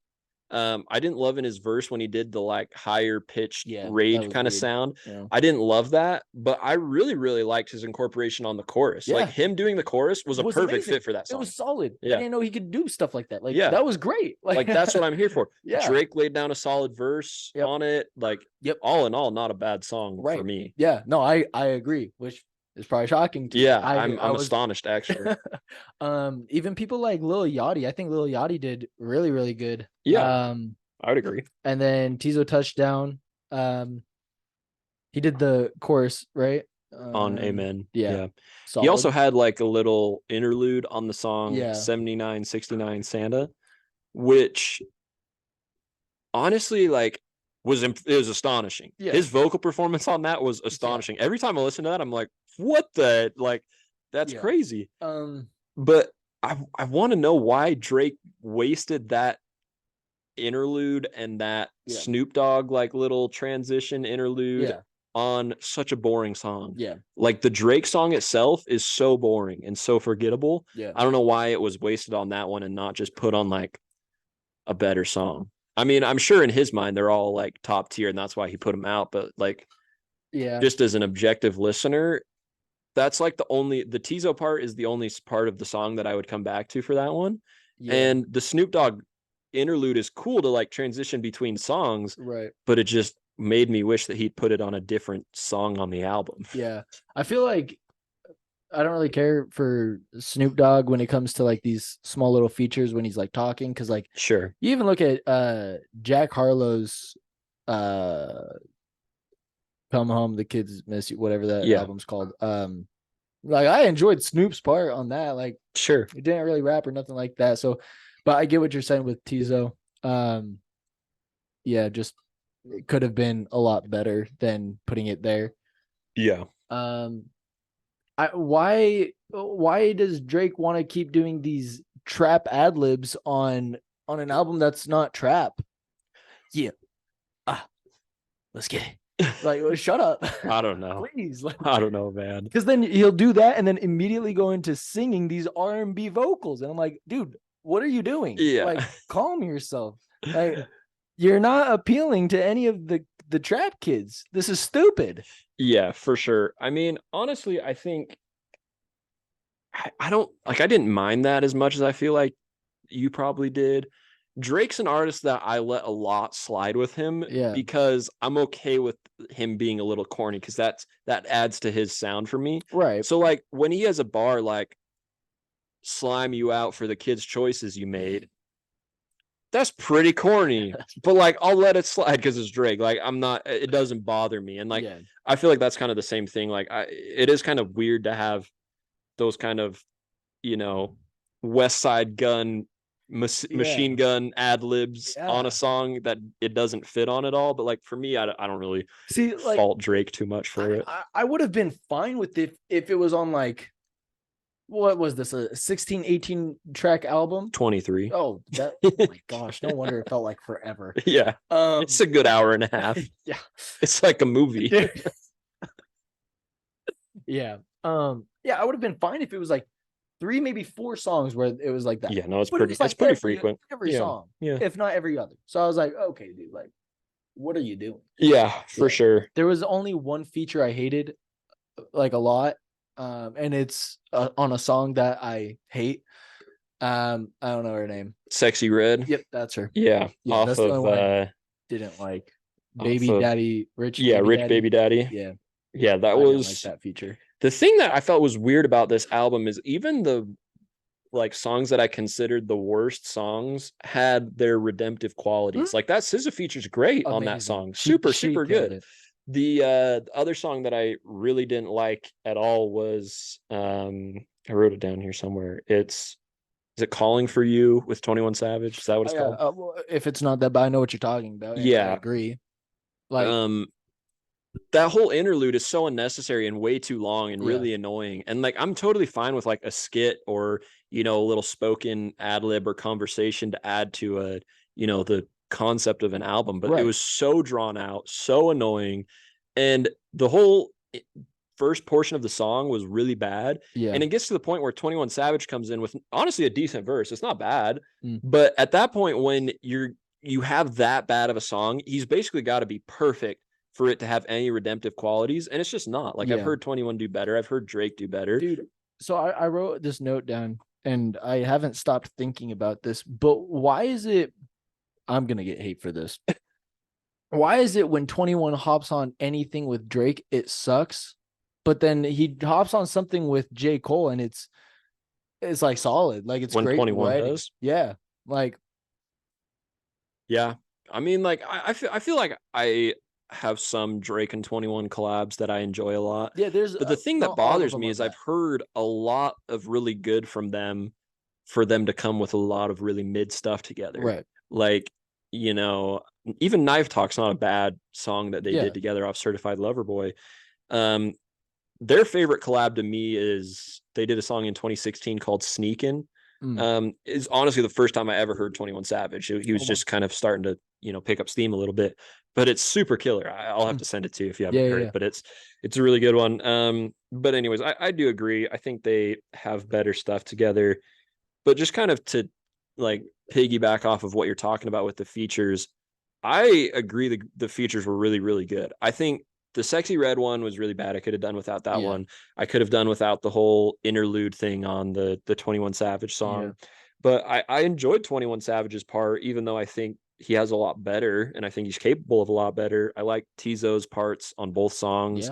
I didn't love in his verse when he did the like higher pitched rage kind of sound. I didn't love that, but I really liked his incorporation on the chorus. Like him doing the chorus was a perfect fit for that song. It was solid. I didn't know he could do stuff like that. Like, that was great. Like that's what I'm here for. Drake laid down a solid verse on it. Like, all in all, not a bad song for me. Yeah, no, I agree, which is probably shocking to I'm astonished, actually. Even people like Lil Yachty, I think Lil Yachty did really good. I would agree. And then Tizo Touchdown, he did the chorus right on Amen. Solid. He also had like a little interlude on the song 7969 Santa, which honestly like it was astonishing. His vocal performance on that was astonishing. Every time I listen to that, I'm like, what the, like, that's crazy. But I want to know why Drake wasted that interlude and that Snoop Dogg like little transition interlude on such a boring song. Like the Drake song itself is so boring and so forgettable. I don't know why it was wasted on that one and not just put on like a better song. I mean, I'm sure in his mind they're all like top tier and that's why he put them out, but like just as an objective listener, that's like the Tizo part is the only part of the song that I would come back to for that one. And the Snoop Dogg interlude is cool to like transition between songs, right? But it just made me wish that he'd put it on a different song on the album. I feel like I don't really care for Snoop Dogg when it comes to like these small little features when he's like talking, because like you even look at Jack Harlow's Come Home, The Kids Miss You, whatever that album's called. Like I enjoyed Snoop's part on that. Like he didn't really rap or nothing like that. So, but I get what you're saying with Tizo. Just it could have been a lot better than putting it there. Why does Drake want to keep doing these trap ad libs on an album that's not trap? let's get it. Like, well, shut up. I don't know. Please. Like, I don't know, man. because then he'll do that and then immediately go into singing these R&B vocals. And I'm like, dude, what are you doing? Yeah. Like, calm yourself. Like, you're not appealing to any of the trap kids. This is stupid. Yeah, for sure. I mean, honestly, I think I don't like I didn't mind that as much as I feel like you probably did. Drake's an artist that I let a lot slide with him Yeah. because I'm okay with him being a little corny because that adds to his sound for me. Right. So like when he has a bar like slime you out for the kids' choices you made, that's pretty corny. But like I'll let it slide because it's Drake. Like I'm not it doesn't bother me. And like I feel like that's kind of the same thing. Like it is kind of weird to have those kind of, West Side Gun machine gun ad libs on a song that it doesn't fit on at all. But like for me, I don't really fault Drake too much for it. I would have been fine with it if it was on like, what was this, a 16, 18 track album? 23. Oh, oh my gosh, no wonder it felt like forever. Yeah. It's a good hour and a half. Yeah. It's like a movie. Yeah. Yeah, I would have been fine if it was like 3, maybe 4 songs where it was like that. Yeah, no, it's pretty frequent. Every song. Yeah. If not every other. So I was like, okay, dude, like, what are you doing? Yeah, for sure. There was only one feature I hated like a lot. And it's on a song that I hate. I don't know her name. Sexy Red. Yep, that's her. Yeah, off that's of I didn't like Baby Daddy, Rich. Yeah, Baby Rich Daddy. Baby Daddy. Yeah, yeah, that I was didn't like that feature. The thing that I felt was weird about this album is even the like songs that I considered the worst songs had their redemptive qualities. Like that SZA feature's great on that song. Super good. It. The other song that I really didn't like at all was I wrote it down here somewhere. Is it Calling for You with 21 Savage? Is that what it's called? Well, if it's not that bad, I know what you're talking about. Yeah, I agree. Like that whole interlude is so unnecessary and way too long and really annoying. And like I'm totally fine with like a skit or a little spoken ad lib or conversation to add to the concept of an album, but it was so drawn out, so annoying, and the whole first portion of the song was really bad. And it gets to the point where 21 Savage comes in with honestly a decent verse. It's not bad, but at that point when you have that bad of a song, he's basically got to be perfect for it to have any redemptive qualities, and it's just not. Like I've heard 21 do better. I've heard Drake do better. Dude, so I wrote this note down, and I haven't stopped thinking about this, but why is it, I'm going to get hate for this. Why is it when 21 hops on anything with Drake, it sucks, but then he hops on something with J. Cole, and it's like solid. Like it's when great. 21 does? Yeah. Like, yeah. I mean, like I feel like I have some Drake and 21 collabs that I enjoy a lot. Yeah, but the thing that bothers me is I've heard a lot of really good from them for them to come with a lot of really mid stuff together. Right. Like, even Knife Talk's not a bad song that they did together off Certified Lover Boy. Their favorite collab to me is they did a song in 2016 called Sneakin'. Is honestly the first time I ever heard 21 Savage. He was just kind of starting to, pick up steam a little bit, but it's super killer. I'll have to send it to you if you haven't heard it, but it's a really good one. But anyways, I do agree. I think they have better stuff together, but just kind of to like piggyback off of what you're talking about with the features, I agree the features were really, really good. I think the Sexy Red one was really bad. I could have done without that one. I could have done without the whole interlude thing on the 21 Savage song. But I enjoyed 21 Savage's part, even though I think he has a lot better, and I think he's capable of a lot better. I like Tizo's parts on both songs.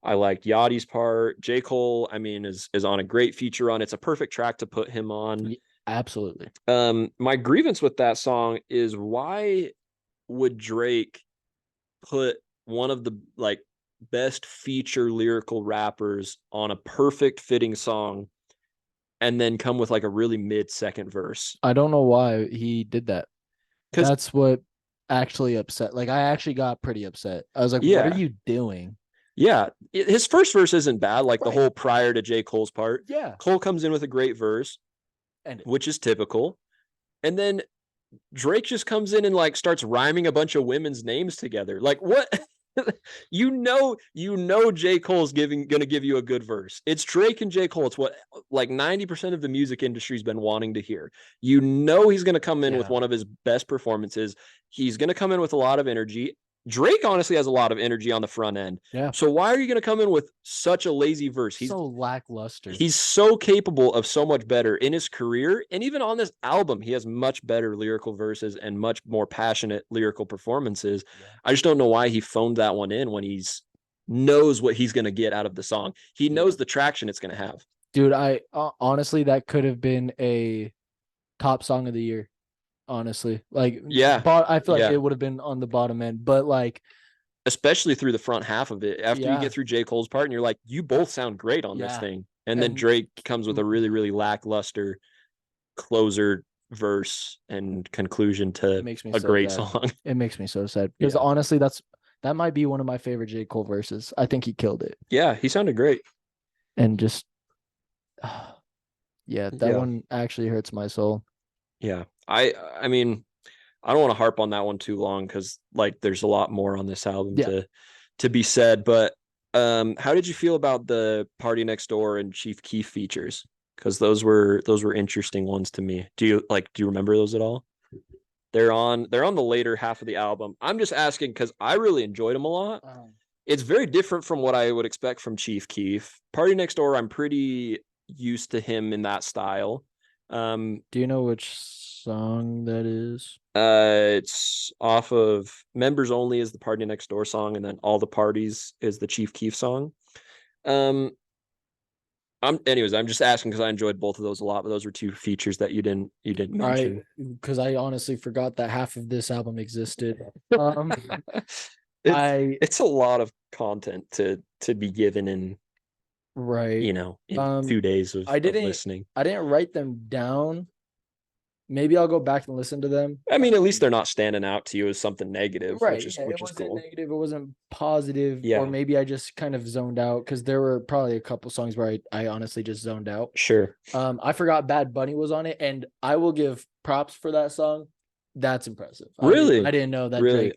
I liked Yachty's part. J. Cole, I mean, is on a great feature run. It's a perfect track to put him on. Absolutely. My grievance with that song is why would Drake put one of the like best feature lyrical rappers on a perfect fitting song and then come with like a really mid second verse? I don't know why he did that. That's what actually upset. Like I actually got pretty upset. I was like, what are you doing? Yeah. His first verse isn't bad. Like the whole prior to J. Cole's part. Yeah. Cole comes in with a great verse, which is typical. And then Drake just comes in and like starts rhyming a bunch of women's names together. Like what? J. Cole's gonna give you a good verse. It's Drake and J. Cole. It's what like 90% of the music industry's been wanting to hear. He's gonna come in with one of his best performances. He's gonna come in with a lot of energy. Drake honestly has a lot of energy on the front end. Yeah. So why are you going to come in with such a lazy verse? He's so lackluster. He's so capable of so much better in his career. And even on this album, he has much better lyrical verses and much more passionate lyrical performances. Yeah. I just don't know why he phoned that one in when he's knows what he's going to get out of the song. He knows the traction it's going to have. Dude, I honestly, that could have been a top song of the year. Honestly, like, I feel like it would have been on the bottom end, but like, especially through the front half of it, after you get through J. Cole's part and you're like, you both sound great on this thing. And then Drake comes with a really, really lackluster closer verse and conclusion to a great song. It makes me so sad because honestly, that might be one of my favorite J. Cole verses. I think he killed it. Yeah, he sounded great. And just, that one actually hurts my soul. Yeah. I mean, I don't want to harp on that one too long because like there's a lot more on this album to be said. But how did you feel about the Party Next Door and Chief Keef features? Because those were interesting ones to me. Do you remember those at all? They're on the later half of the album. I'm just asking because I really enjoyed them a lot. It's very different from what I would expect from Chief Keef. Party Next Door, I'm pretty used to him in that style. Do you know which song that is? It's off of Members Only is the Party Next Door song, and then All the Parties is the Chief Keef song. I'm just asking because I enjoyed both of those a lot, but those were two features that you didn't mention. Because I honestly forgot that half of this album existed. It's a lot of content to be given in in 2 days of listening. I didn't write them down. Maybe I'll go back and listen to them. I mean, at least they're not standing out to you as something negative, which is cool. Negative, it wasn't positive, or maybe I just kind of zoned out because there were probably a couple songs where I honestly just zoned out. Sure. I forgot Bad Bunny was on it, and I will give props for that song. That's impressive. Really? I didn't know that Drake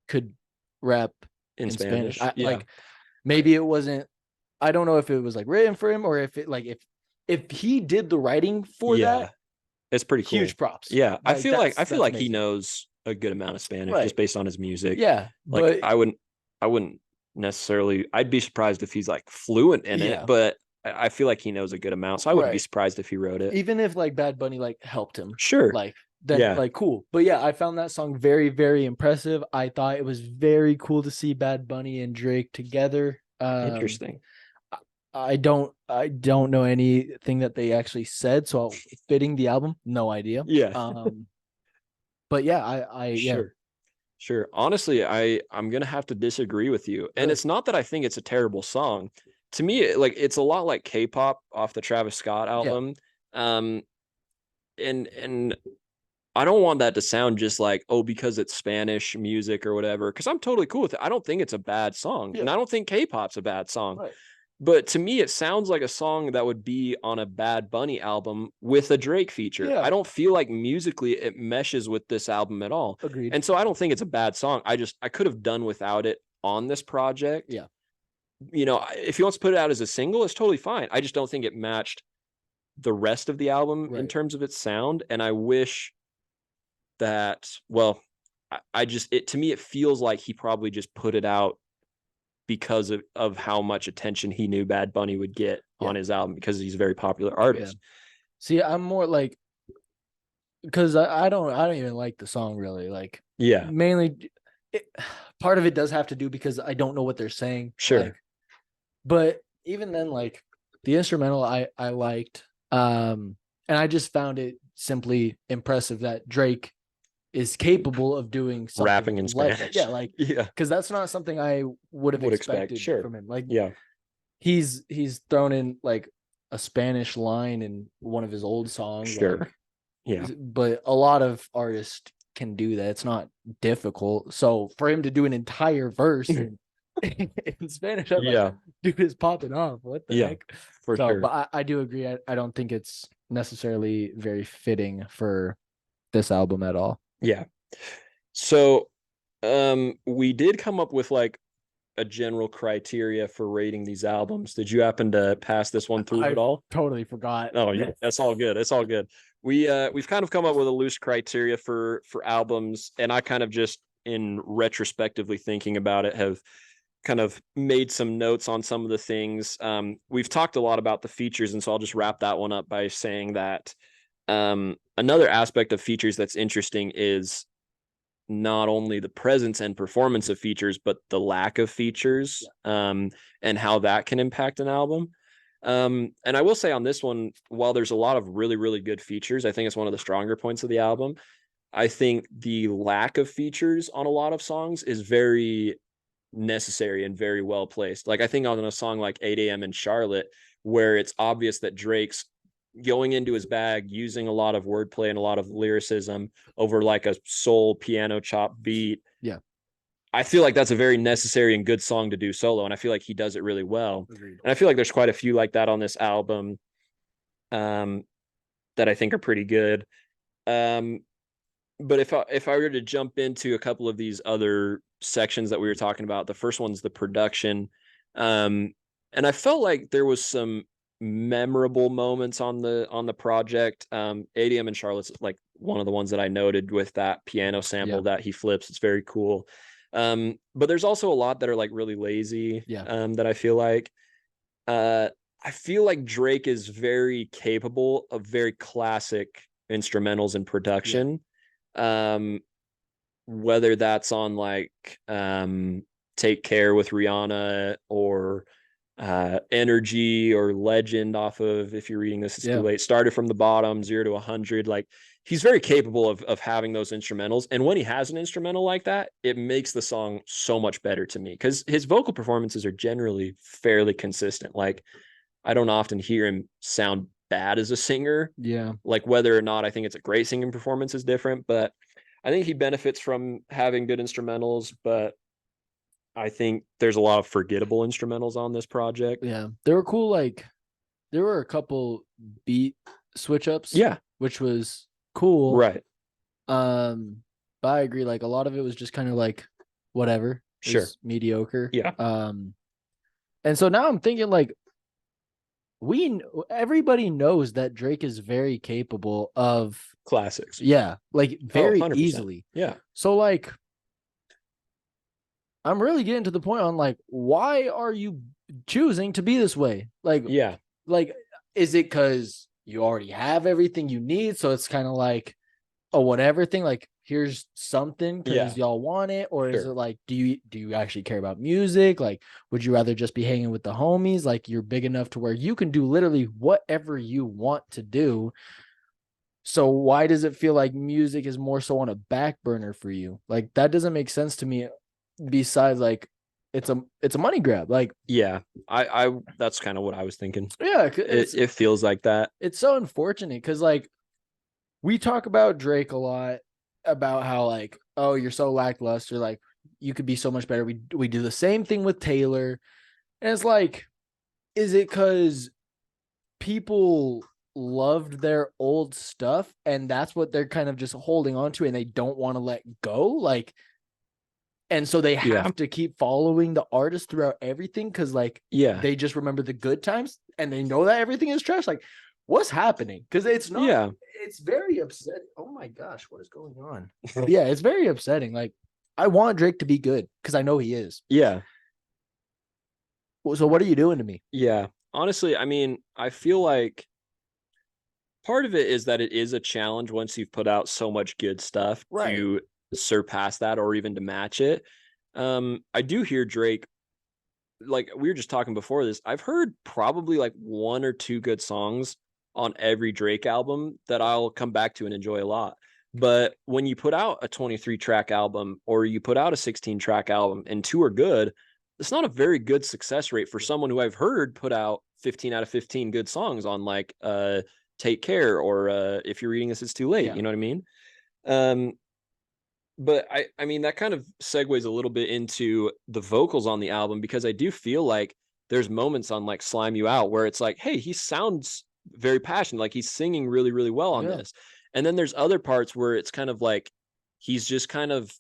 could rap in Spanish. Like maybe it wasn't. I don't know if it was like written for him or if it like if he did the writing for that. It's pretty cool. Huge props. Yeah, I feel like he knows a good amount of Spanish just based on his music. Yeah, like I wouldn't necessarily. I'd be surprised if he's like fluent in it, but I feel like he knows a good amount. So I wouldn't be surprised if he wrote it, even if like Bad Bunny like helped him. Sure, like then like cool. But yeah, I found that song very, very impressive. I thought it was very cool to see Bad Bunny and Drake together. Interesting. I don't know anything that they actually said, so fitting the album, no idea. Yeah. But yeah, Sure. Honestly, I'm gonna have to disagree with you. And it's not that I think it's a terrible song. To me, it's a lot like K-pop off the Travis Scott album. And I don't want that to sound just like, because it's Spanish music or whatever, because I'm totally cool with it. I don't think it's a bad song. And I don't think K-pop's a bad song. Right. But to me, it sounds like a song that would be on a Bad Bunny album with a Drake feature. Yeah. I don't feel like musically it meshes with this album at all. Agreed. And so I don't think it's a bad song. I could have done without it on this project. Yeah. If he wants to put it out as a single, it's totally fine. I just don't think it matched the rest of the album in terms of its sound. And I wish that, to me, it feels like he probably just put it out because of how much attention he knew Bad Bunny would get on his album because he's a very popular artist. Yeah. See, I'm more like, because I don't even like the song really. Like, mainly part of it does have to do because I don't know what they're saying. Sure. But even then, like the instrumental I liked, and I just found it simply impressive that Drake is capable of doing something rapping in Spanish. Because that's not something I would expect from him. Like, he's thrown in like a Spanish line in one of his old songs. Sure. Like, but a lot of artists can do that. It's not difficult. So for him to do an entire verse in Spanish, I'm like, dude is popping off. What the heck? For sure. But I do agree. I don't think it's necessarily very fitting for this album at all. Yeah. So we did come up with like a general criteria for rating these albums. Did you happen to pass this one through I at all? totally forgot. Oh yeah, that's all good. It's all good. We've kind of come up with a loose criteria for albums, and I kind of just in retrospectively thinking about it have kind of made some notes on some of the things. We've talked a lot about the features, and so I'll just wrap that one up by saying that another aspect of features that's interesting is not only the presence and performance of features, but the lack of features, and how that can impact an album. And I will say on this one, while there's a lot of really, really good features, I think it's one of the stronger points of the album. I think the lack of features on a lot of songs is very necessary and very well placed. Like I think on a song like 8 a.m. in Charlotte, where it's obvious that Drake's going into his bag, using a lot of wordplay and a lot of lyricism over like a soul piano chop beat. Yeah. I feel like that's a very necessary and good song to do solo, and I feel like he does it really well. Agreed. And I feel like there's quite a few like that on this album, that I think are pretty good. But if I were to jump into a couple of these other sections that we were talking about, the first one's the production, and I felt like there was some memorable moments on the project. 8 a.m. in Charlotte's like one of the ones that I noted with that piano sample that he flips. It's very cool. But there's also a lot that are like really lazy. That I feel like Drake is very capable of very classic instrumentals and production. Whether that's on like Take Care with Rihanna, or Energy, or Legend off of If You're Reading This It's Too Late, Started from the Bottom, 0 to 100. Like he's very capable of having those instrumentals, and when he has an instrumental like that, it makes the song so much better to me, because his vocal performances are generally fairly consistent. Like I don't often hear him sound bad as a singer. Like whether or not I think it's a great singing performance is different, but I think he benefits from having good instrumentals. But I think there's a lot of forgettable instrumentals on this project. They were cool. Like there were a couple beat switch ups. Which was cool. Right. But I agree. Like a lot of it was just kind of like whatever. Sure. Mediocre. Yeah. And so now I'm thinking like everybody knows that Drake is very capable of classics. Like very 100%. easily. Yeah. So like I'm really getting to the point on like, why are you choosing to be this way? Like, like, is it because you already have everything you need? So it's kind of like a whatever thing, like here's something because y'all want it, or is it like, do you actually care about music? Like, would you rather just be hanging with the homies? Like you're big enough to where you can do literally whatever you want to do. So why does it feel like music is more so on a back burner for you? Like that doesn't make sense to me. Besides, like it's a money grab. Like I that's kind of what I was thinking. It feels like that. It's so unfortunate because like we talk about Drake a lot about how like, oh, you're so lackluster, like you could be so much better. We do the same thing with Taylor, and it's like, is it because people loved their old stuff and that's what they're kind of just holding on to and they don't want to let go? Like, and so they have to keep following the artist throughout everything because like they just remember the good times and they know that everything is trash. Like, what's happening? Because it's not it's very upsetting. Oh my gosh, what is going on? It's very upsetting. Like I want Drake to be good because I know he is. So what are you doing to me? Honestly, I mean, I feel like part of it is that it is a challenge once you've put out so much good stuff to surpass that or even to match it. I do hear Drake, like we were just talking before this, I've heard probably like 1 or 2 good songs on every Drake album that I'll come back to and enjoy a lot. But when you put out a 23 track album or you put out a 16 track album and 2 are good, it's not a very good success rate for someone who I've heard put out 15 out of 15 good songs on like Take Care or If You're Reading This It's Too Late. You know what I mean? But I mean, that kind of segues a little bit into the vocals on the album, because I do feel like there's moments on like Slime You Out where it's like, hey, he sounds very passionate. Like he's singing really, really well on this. And then there's other parts where it's kind of like he's just kind of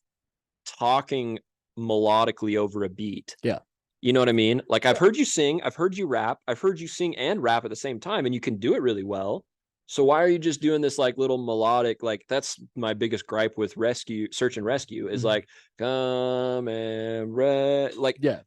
talking melodically over a beat. Yeah. You know what I mean? Like I've heard you sing, I've heard you rap, I've heard you sing and rap at the same time, and you can do it really well. So why are you just doing this like little melodic? Like that's my biggest gripe with search and rescue is like come and like Yeah.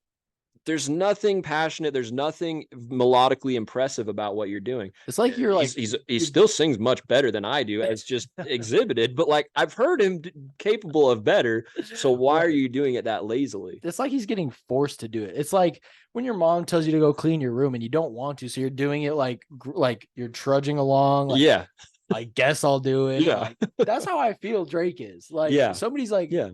there's nothing passionate, there's nothing melodically impressive about what you're doing. It's like you're like he still sings much better than I do, as just exhibited, but like I've heard him capable of better. So why are you doing it that lazily? It's like he's getting forced to do it. It's like when your mom tells you to go clean your room and you don't want to, so you're doing it like you're trudging along. Like, yeah, I guess I'll do it. Yeah, like, that's how I feel Drake is. Like, somebody's like, yeah,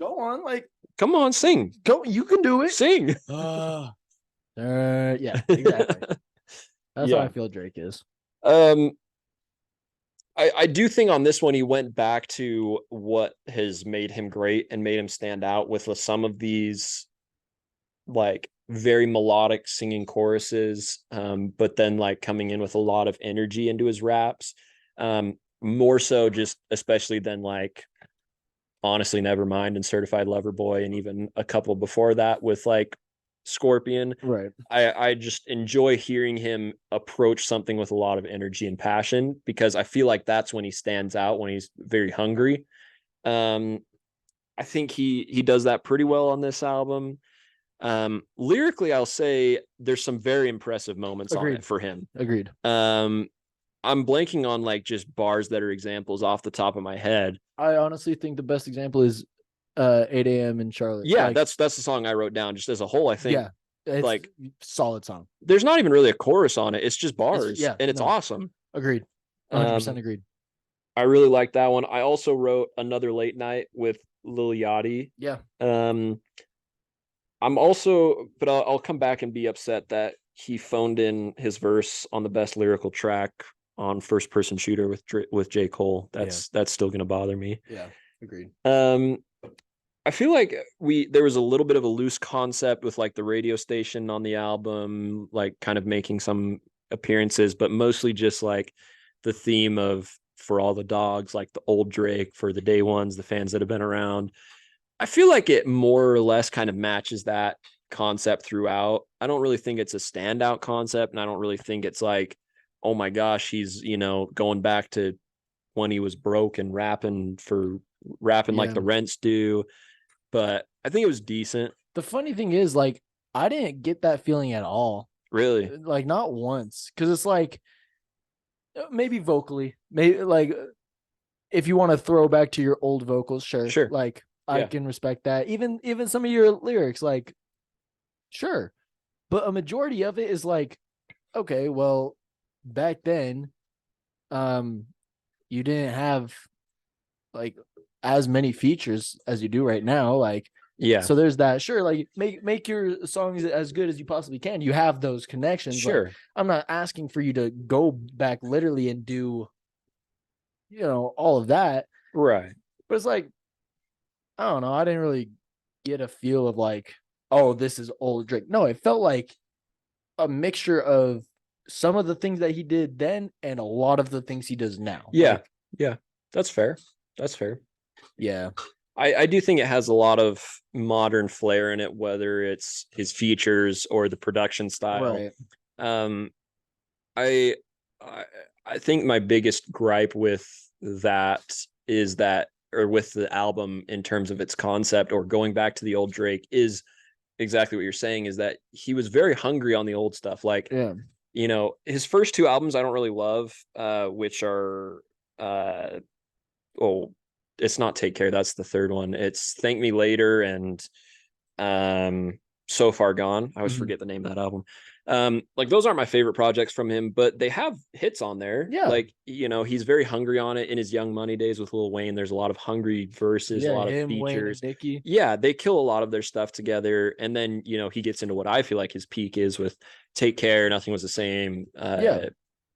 go on, like, come on, sing, go, you can do it, sing. Yeah, exactly. That's how I feel Drake is. I do think on this one he went back to what has made him great and made him stand out with some of these like very melodic singing choruses, but then like coming in with a lot of energy into his raps, more so just especially than like honestly Nevermind and Certified Lover Boy, and even a couple before that with like Scorpion. Right. I just enjoy hearing him approach something with a lot of energy and passion, because I feel like that's when he stands out, when he's very hungry. I think he does that pretty well on this album. Lyrically, I'll say there's some very impressive moments on it for him. Agreed. I'm blanking on like just bars that are examples off the top of my head. I honestly think the best example is 8 a.m. in Charlotte. Yeah, like, that's the song I wrote down just as a whole. I think it's like solid song. There's not even really a chorus on it. It's just bars. It's awesome. Agreed. 100% agreed. I really like that one. I also wrote Another Late Night with Lil Yachty. Yeah. I'm also, but I'll come back and be upset that he phoned in his verse on the best lyrical track on First Person Shooter with J. Cole. That's still gonna bother me. Yeah, agreed. I feel like there was a little bit of a loose concept with like the radio station on the album, like kind of making some appearances, but mostly just like the theme of For All the Dogs, like the old Drake for the day ones, the fans that have been around. I feel like it more or less kind of matches that concept throughout. I don't really think it's a standout concept, and I don't really think it's like, oh my gosh, he's, going back to when he was broke and rapping like the Rents do. But I think it was decent. The funny thing is, like, I didn't get that feeling at all. Really? Like, not once. Because it's like, maybe vocally, maybe like, if you want to throw back to your old vocals, sure. Like, I can respect that. Even some of your lyrics, like, sure. But a majority of it is like, okay, well, back then, you didn't have like as many features as you do right now. Like, so there's that. Sure, like make your songs as good as you possibly can. You have those connections. Sure. Like, I'm not asking for you to go back literally and do, all of that. Right. But it's like, I don't know. I didn't really get a feel of like, oh, this is old Drake. No, it felt like a mixture of some of the things that he did then and a lot of the things he does now. Yeah. That's fair. Yeah. I do think it has a lot of modern flair in it, whether it's his features or the production style. Right. I think my biggest gripe with that is that, or with the album in terms of its concept or going back to the old Drake, is exactly what you're saying, is that he was very hungry on the old stuff. Like, his first two albums I don't really love, which are it's not Take Care, that's the third one. It's Thank Me Later and So Far Gone. I always forget the name of that album. Like, those aren't my favorite projects from him, but they have hits on there. Yeah. Like, he's very hungry on it. In his Young Money days with Lil Wayne, there's a lot of hungry verses, a lot of features. Yeah, they kill a lot of their stuff together. And then, he gets into what I feel like his peak is with Take Care, Nothing Was the Same.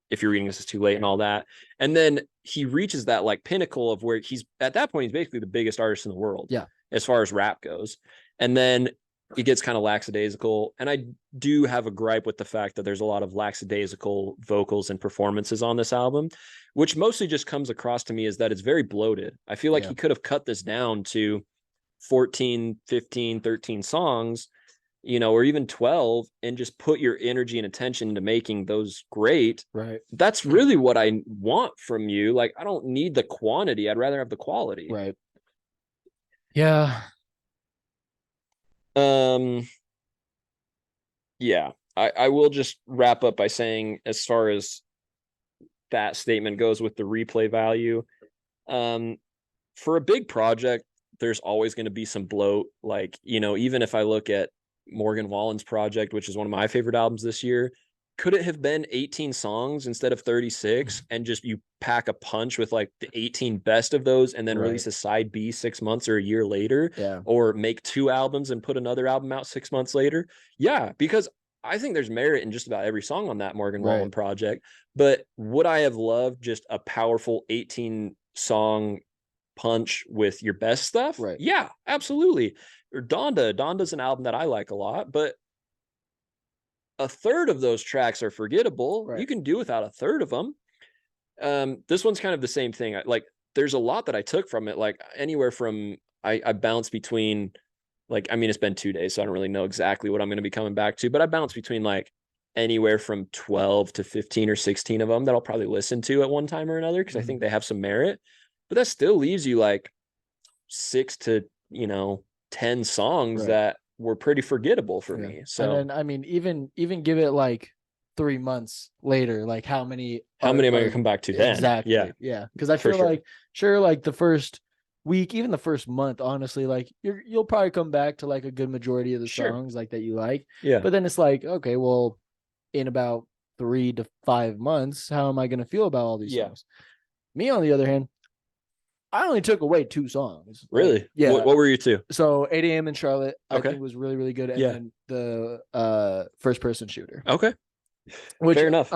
If You're Reading This Is Too Late and all that. And then he reaches that like pinnacle of where he's, at that point, he's basically the biggest artist in the world. Yeah. As far as rap goes. And then it gets kind of lackadaisical. And I do have a gripe with the fact that there's a lot of lackadaisical vocals and performances on this album, which mostly just comes across to me as that it's very bloated. I feel like he could have cut this down to 14, 15, 13 songs, or even 12, and just put your energy and attention into making those great. Right. That's really what I want from you. Like, I don't need the quantity. I'd rather have the quality. Right. Yeah. Yeah, I will just wrap up by saying, as far as that statement goes with the replay value, for a big project, there's always going to be some bloat. Like, even if I look at Morgan Wallen's project, which is one of my favorite albums this year, could it have been 18 songs instead of 36, and just you pack a punch with like the 18 best of those and then release a side B 6 months or a year later, or make 2 albums and put another album out 6 months later? Yeah, because I think there's merit in just about every song on that Morgan Wallen project. But would I have loved just a powerful 18 song punch with your best stuff? Right. Yeah, absolutely. Or Donda's an album that I like a lot, but a third of those tracks are forgettable. You can do without a third of them. This one's kind of the same thing. Like, there's a lot that I took from it. Like, anywhere from I bounce between, like, I mean, it's been 2 days, so I don't really know exactly what I'm going to be coming back to, but I bounce between like anywhere from 12 to 15 or 16 of them that I'll probably listen to at one time or another, because I think they have some merit. But that still leaves you like 6 to 10 songs that were pretty forgettable for me. So, and then, I mean, even give it like 3 months later, like how many am I going to come back to then? Exactly. Yeah. Because I feel like, like the first week, even the first month, honestly, like you'll probably come back to like a good majority of the songs like that you like. Yeah. But then it's like, okay, well, in about 3 to 5 months, how am I going to feel about all these songs? Me, on the other hand, I only took away 2 songs. Really? Yeah. What were your 2? So 8 a.m. in Charlotte, I think was really, really good. And then the first person shooter. Okay. Which, fair enough.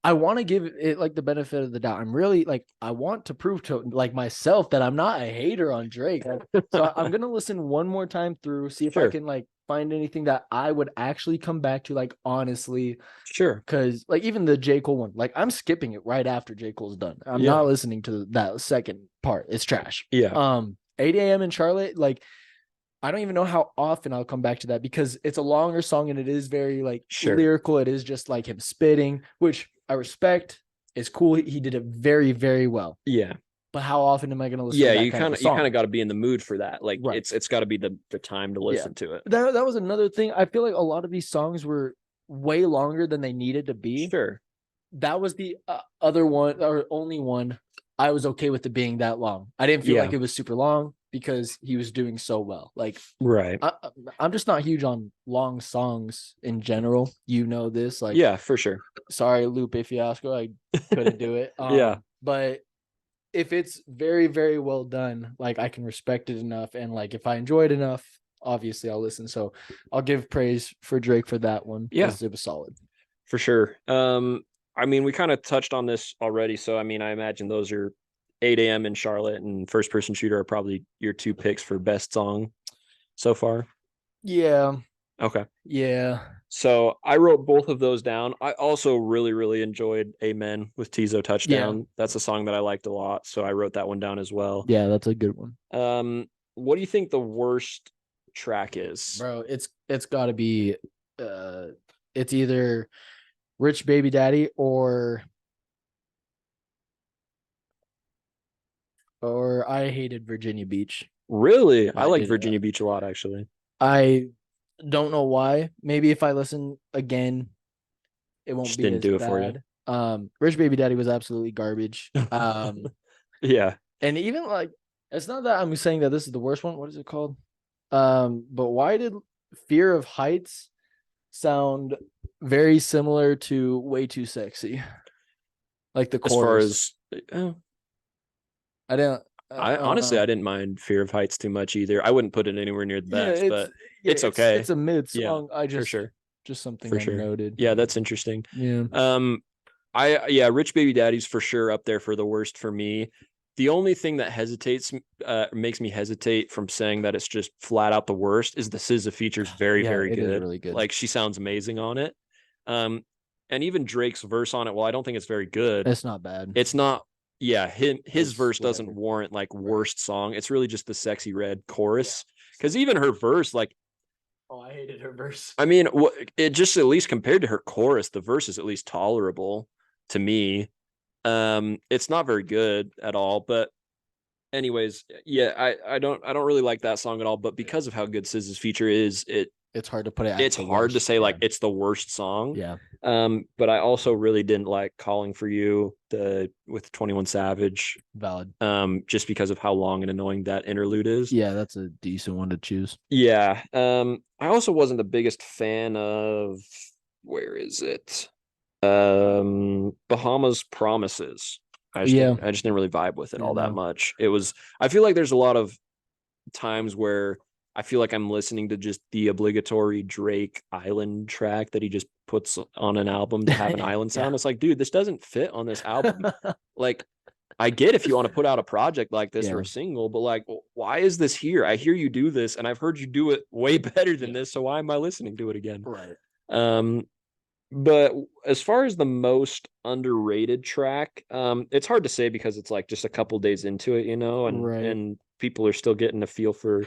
I want to give it like the benefit of the doubt. I'm really like, I want to prove to like myself that I'm not a hater on Drake. So I'm going to listen one more time through, see if I can like find anything that I would actually come back to, like, honestly. Sure. Because like even the J. Cole one, like I'm skipping it right after J. Cole's done. I'm not listening to that second part. It's trash. 8 a.m. in Charlotte, like I don't even know how often I'll come back to that, because it's a longer song and it is very like lyrical. It is just like him spitting, which I respect. It's cool. He did it very, very well. Yeah. But how often am I going to listen to that? You kind of got to be in the mood for that. Like it's got to be the time to listen to it. That was another thing. I feel like a lot of these songs were way longer than they needed to be. Sure. That was the other one, or only one I was okay with it being that long. I didn't feel like it was super long because he was doing so well. Like, I'm just not huge on long songs in general. You know this. Like, yeah, for sure. Sorry, Lupe Fiasco, I couldn't do it. But if it's very, very well done, like I can respect it enough, and like if I enjoy it enough, obviously I'll listen. So I'll give praise for Drake for that one. Yeah, it was solid for sure. I mean, we kind of touched on this already, so I mean, I imagine those are 8 a.m. in Charlotte and First Person Shooter are probably your 2 picks for best song so far. Yeah. Okay. Yeah. So I wrote both of those down. I also really, really enjoyed Amen with Tizo Touchdown. Yeah. That's a song that I liked a lot, so I wrote that one down as well. Yeah, that's a good one. What do you think the worst track is? Bro, it's got to be it's either Rich Baby Daddy or I hated Virginia Beach. Really? I like Virginia Beach a lot, actually. I don't know why. Maybe if I listen again, it won't just be didn't as do bad. it for you. Rich Baby Daddy was absolutely garbage. Yeah. And even like, it's not that I'm saying that this is the worst one. What is it called? But why did Fear of Heights sound very similar to Way Too Sexy? Like the chorus. As far as I didn't. I honestly, I didn't mind Fear of Heights too much either. I wouldn't put it anywhere near the best, but it's okay. It's a mid song. I just for sure. Just something I noted. Yeah, that's interesting. Yeah. Rich Baby Daddy's for sure up there for the worst for me. the only thing that makes me hesitate from saying that it's just flat out the worst is the SZA feature's very, very it is good. really good. Like, she sounds amazing on it. And even Drake's verse on it, well, I don't think it's very good. It's not bad. It's not. Yeah, his It's verse doesn't whatever. warrant like worst song. It's really just the Sexy Red chorus. Because even her verse, like, Oh, I hated her verse. I mean, it just, at least compared to her chorus, the verse is at least tolerable to me. It's not very good at all, but anyways, yeah, I don't really like that song at all. But because of how good SZA's feature is, It's hard to put it. it's hard to say like it's the worst song. Yeah. But I also really didn't like "Calling for You" with 21 Savage. Valid. Just because of how long and annoying that interlude is. Yeah, that's a decent one to choose. Yeah. I also wasn't the biggest fan of, where is it? Bahamas Promises. I just didn't really vibe with it all that much. I feel like there's a lot of times where I feel like I'm listening to just the obligatory Drake island track that he just puts on an album to have an island sound. It's like, dude, this doesn't fit on this album. Like, I get if you want to put out a project like this or a single, but like, why is this here? I hear you do this, and I've heard you do it way better than this. So why am I listening to it again? Right. But as far as the most underrated track, it's hard to say because it's like just a couple days into it, and people are still getting a feel for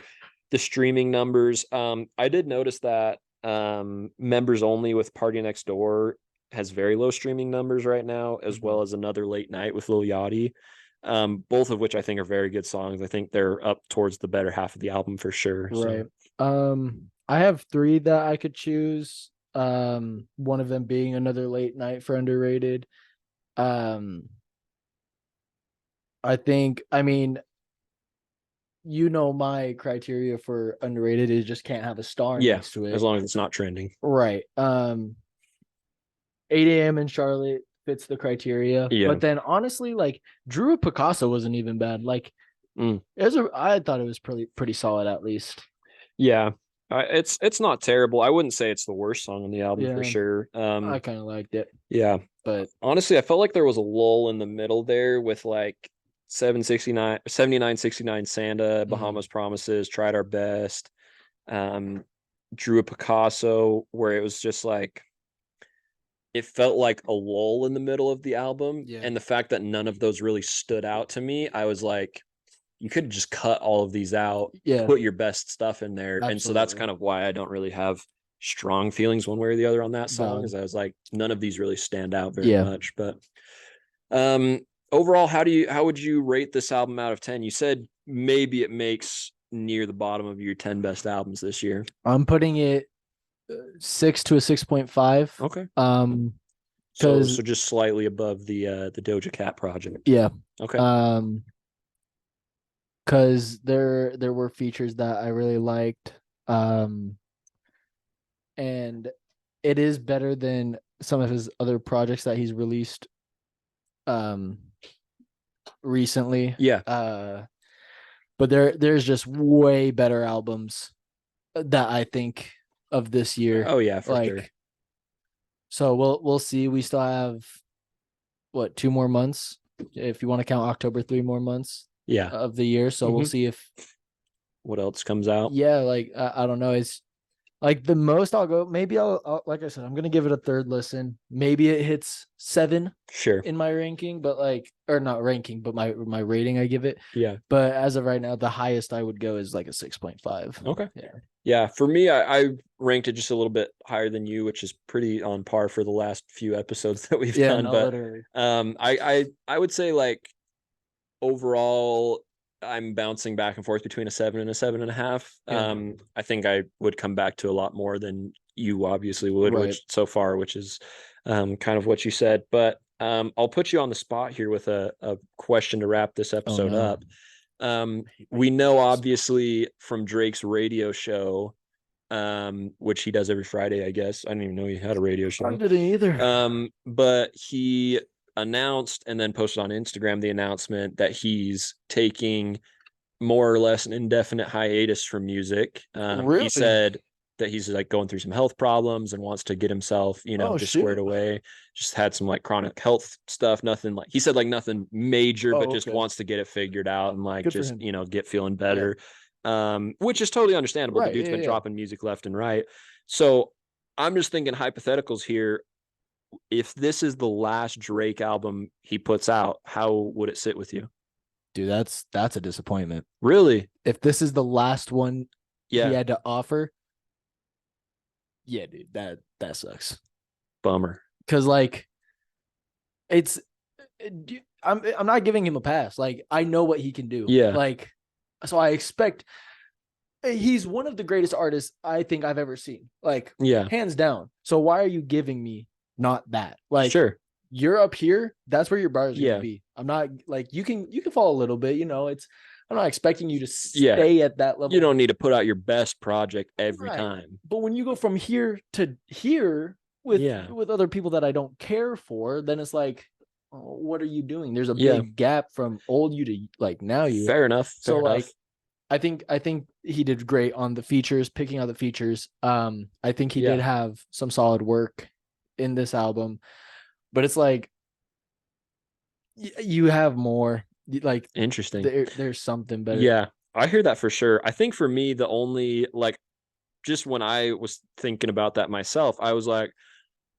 the streaming numbers. I did notice that Members Only with Party Next Door has very low streaming numbers right now, as well as Another Late Night with Lil Yachty, both of which I think are very good songs. I think they're up towards the better half of the album for sure. Right. So. I have 3 that I could choose. One of them being Another Late Night for underrated. I mean, my criteria for underrated is just can't have a star next to it. As long as it's not trending. Right. 8 a.m. in Charlotte fits the criteria. Yeah. But then honestly, like Drew Picasso wasn't even bad. Like I thought it was pretty solid at least. Yeah. It's not terrible. I wouldn't say it's the worst song on the album for sure. I kind of liked it. Yeah. But honestly, I felt like there was a lull in the middle there with like 7969 Santa, Bahamas Promises, Tried Our Best, Drew a Picasso, where it was just like, it felt like a lull in the middle of the album. Yeah. And the fact that none of those really stood out to me, I was like, you could just cut all of these out, put your best stuff in there. Absolutely. And so that's kind of why I don't really have strong feelings one way or the other on that song, is I was like, none of these really stand out very much. But overall, how would you rate this album out of 10? You said maybe it makes near the bottom of your 10 best albums this year. I'm putting it 6 to a 6.5. Okay. So just slightly above the Doja Cat project. Yeah. Okay. Because there were features that I really liked, and it is better than some of his other projects that he's released recently. Yeah. But there's just way better albums that I think of this year. Oh yeah, for sure. So we'll see. We still have 2 more months, if you want to count October, 3 more months. Yeah. Of the year. So we'll see if what else comes out. Yeah, like I don't know. It's like the most I'll go. Maybe I'll like I said, I'm gonna give it a 3rd listen. Maybe it hits 7. Sure. In my ranking, but or not ranking, but my rating I give it. Yeah. But as of right now, the highest I would go is like a 6.5. Okay. Yeah. Yeah. For me, I ranked it just a little bit higher than you, which is pretty on par for the last few episodes that we've done. No, but literally. I would say, like, overall, I'm bouncing back and forth between a 7 and a 7.5. I think I would come back to a lot more than you obviously would, which is kind of what you said. But I'll put you on the spot here with a question to wrap this episode up. We know obviously from Drake's radio show, which he does every Friday, I guess. I didn't even know he had a radio show. I didn't either. But he announced and then posted on Instagram the announcement that he's taking more or less an indefinite hiatus from music. Really? He said that he's like going through some health problems and wants to get himself, Oh just squared shoot. away. Just had some like chronic health stuff, nothing like, he said like nothing major, but Oh, just okay. wants to get it figured out and like Good for just, him. get feeling better. Which is totally understandable. The Right. dude's Yeah. been Yeah. dropping music left and right. So I'm just thinking hypotheticals here. If this is the last Drake album he puts out, how would it sit with you? Dude, that's a disappointment. Really? If this is the last one he Yeah. had to offer, yeah, dude, that sucks. Bummer. Cause like it's I'm not giving him a pass. Like I know what he can do. Yeah. Like so I expect he's one of the greatest artists I think I've ever seen. Like Yeah. hands down. So why are you giving me not that? Like Sure. you're up here, that's where your bar is Yeah. gonna be. I'm not like you can fall a little bit, it's I'm not expecting you to Yeah. stay at that level. You don't need to put out your best project every Right. time. But when you go from here to here with other people that I don't care for, then it's like, oh, what are you doing? There's a big gap from old you to like now you. Fair enough. So Fair like enough. I think he did great on the features, picking out the features. I think he did have some solid work in this album, but it's like you have more. Like Interesting. there's something better. Yeah, I hear that for sure. I think for me, the only like, just when I was thinking about that myself, I was like,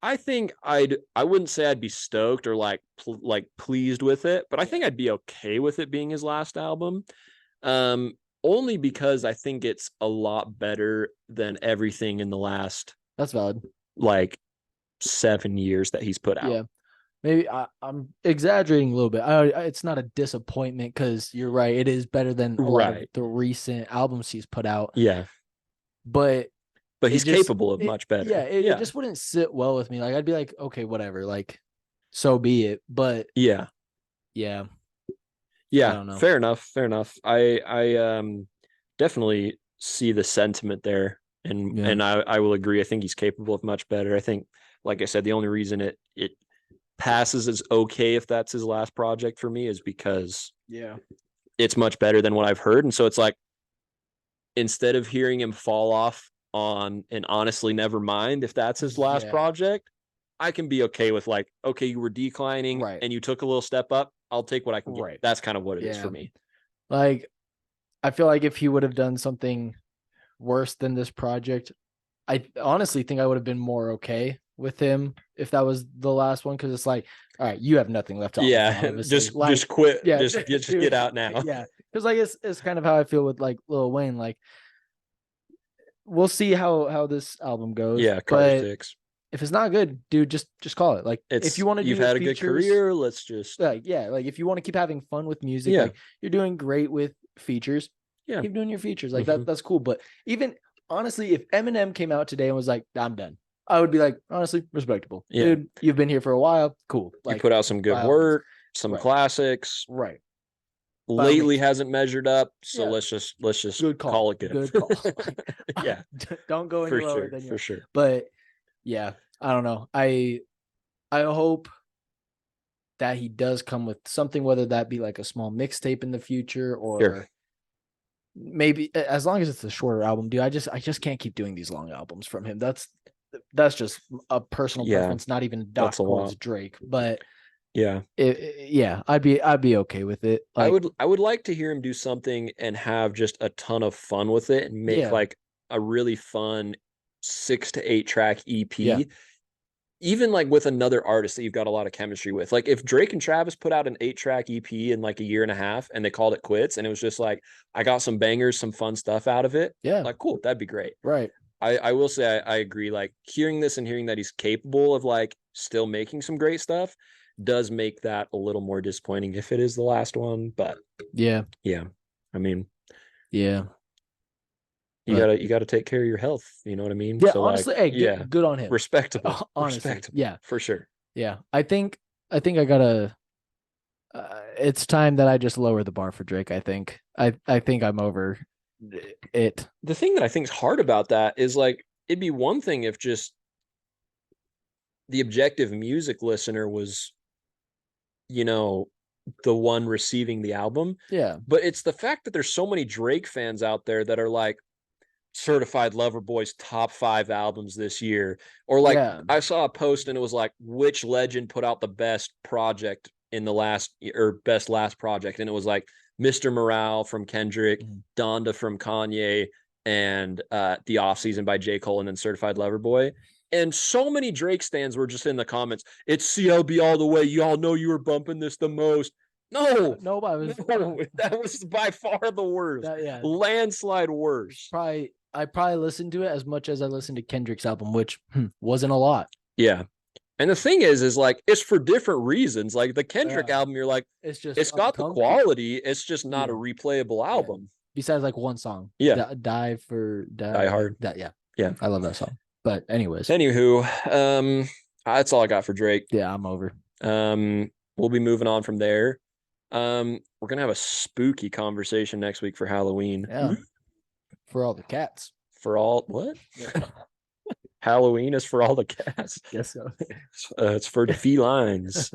I think I wouldn't say I'd be stoked or like pleased with it, but I think I'd be okay with it being his last album. Only because I think it's a lot better than everything in the last That's valid. like 7 years that he's put out. Yeah. Maybe I'm exaggerating a little bit. It's not a disappointment because you're right. It is better than a lot of the recent albums he's put out. Yeah. But he's capable of much better. Yeah, it just wouldn't sit well with me. Like I'd be like, okay, whatever. Like, so be it. But yeah. I don't know. Fair enough. Fair enough. I definitely see the sentiment there, and I will agree. I think he's capable of much better. I think, like I said, the only reason it passes as okay if that's his last project for me is because it's much better than what I've heard. And so it's like, instead of hearing him fall off on an honestly never mind if that's his last project, I can be okay with like, okay, you were declining and you took a little step up. I'll take what I can get. That's kind of what it is for me. Like, I feel like if he would have done something worse than this project, I honestly think I would have been more okay with him if that was the last one, because it's like, all right, you have nothing left to offer, just like, quit. Just get out now. Because like it's kind of how I feel with like Lil Wayne. Like, we'll see how this album goes. Carter 6. If it's not good, dude, just call it. Like, if you want to, you've had a good career. Let's just like if you want to keep having fun with music, like you're doing great with features. Keep doing your features. Like that's cool. But even honestly, if Eminem came out today and was like, I'm done, I would be like, honestly, respectable. Dude, you've been here for a while. Cool. Like, you put out some good work, some classics. Right. Lately hasn't measured up. So let's just good call it good. Good call. Don't go any for lower sure, than for sure. But yeah, I don't know. I hope that he does come with something, whether that be like a small mixtape in the future or maybe, as long as it's a shorter album, dude. I just can't keep doing these long albums from him. That's just a personal preference, not even Doc towards Drake. But I'd be okay with it. Like, I would like to hear him do something and have just a ton of fun with it and make like a really fun 6 to 8 track EP. Even like with another artist that you've got a lot of chemistry with. Like, if Drake and Travis put out an 8-track EP in like a year and a half and they called it quits and it was just like, I got some bangers, some fun stuff out of it. Like, cool, that'd be great. Right. I will say I agree. Like, hearing this and hearing that he's capable of like still making some great stuff does make that a little more disappointing if it is the last one. But I mean, you gotta take care of your health. You know what I mean? Yeah, so honestly, like, hey, good on him. Respectable. Honestly, respectable, for sure. Yeah, I think I gotta. It's time that I just lower the bar for Drake. I think I'm over it. The thing that I think is hard about that is like, it'd be one thing if just the objective music listener was, the one receiving the album. Yeah. But it's the fact that there's so many Drake fans out there that are like, Certified Lover Boy's top 5 albums this year. Or like I saw a post and it was like, which legend put out the best project in the last or best last project? And it was like Mr. Morale from Kendrick, Donda from Kanye, and The Offseason by J. Cole, and then Certified Lover Boy. And so many Drake stands were just in the comments. It's CLB all the way. Y'all know you were bumping this the most. No, that was by far the worst. Landslide worst. I probably listened to it as much as I listened to Kendrick's album, which wasn't a lot. Yeah. And the thing is like, it's for different reasons. Like the Kendrick album, you're like, it's got the quality. It's just not a replayable album. Besides like one song. Yeah. Die Hard. Yeah. I love that song. But anyways. Anywho, that's all I got for Drake. Yeah, I'm over. We'll be moving on from there. We're going to have a spooky conversation next week for Halloween. Yeah. For all the cats. For all what? Halloween is for all the cats. Guess so. It's for the felines.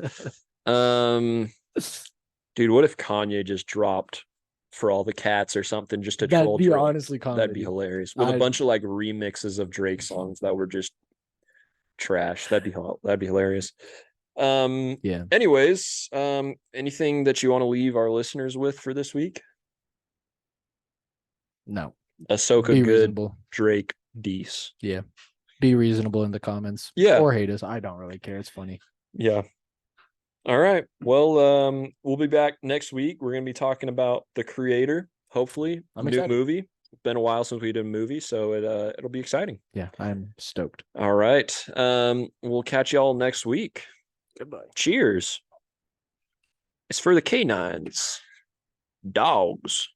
Dude, what if Kanye just dropped For All the Cats or something just to troll Drake? Honestly comedy. That'd be hilarious. With a bunch of like remixes of Drake songs that were just trash. That'd be hilarious. Yeah. Anyways, anything that you want to leave our listeners with for this week? No. Ahsoka good, reasonable. Drake Dees. Yeah. Be reasonable in the comments. Yeah. Or hate us. I don't really care. It's funny. Yeah. All right. Well, we'll be back next week. We're gonna be talking about The Creator, hopefully. New movie. It's been a while since we did a movie, so it'll be exciting. Yeah, I'm stoked. All right. We'll catch y'all next week. Goodbye. Cheers. It's for the canines. Dogs.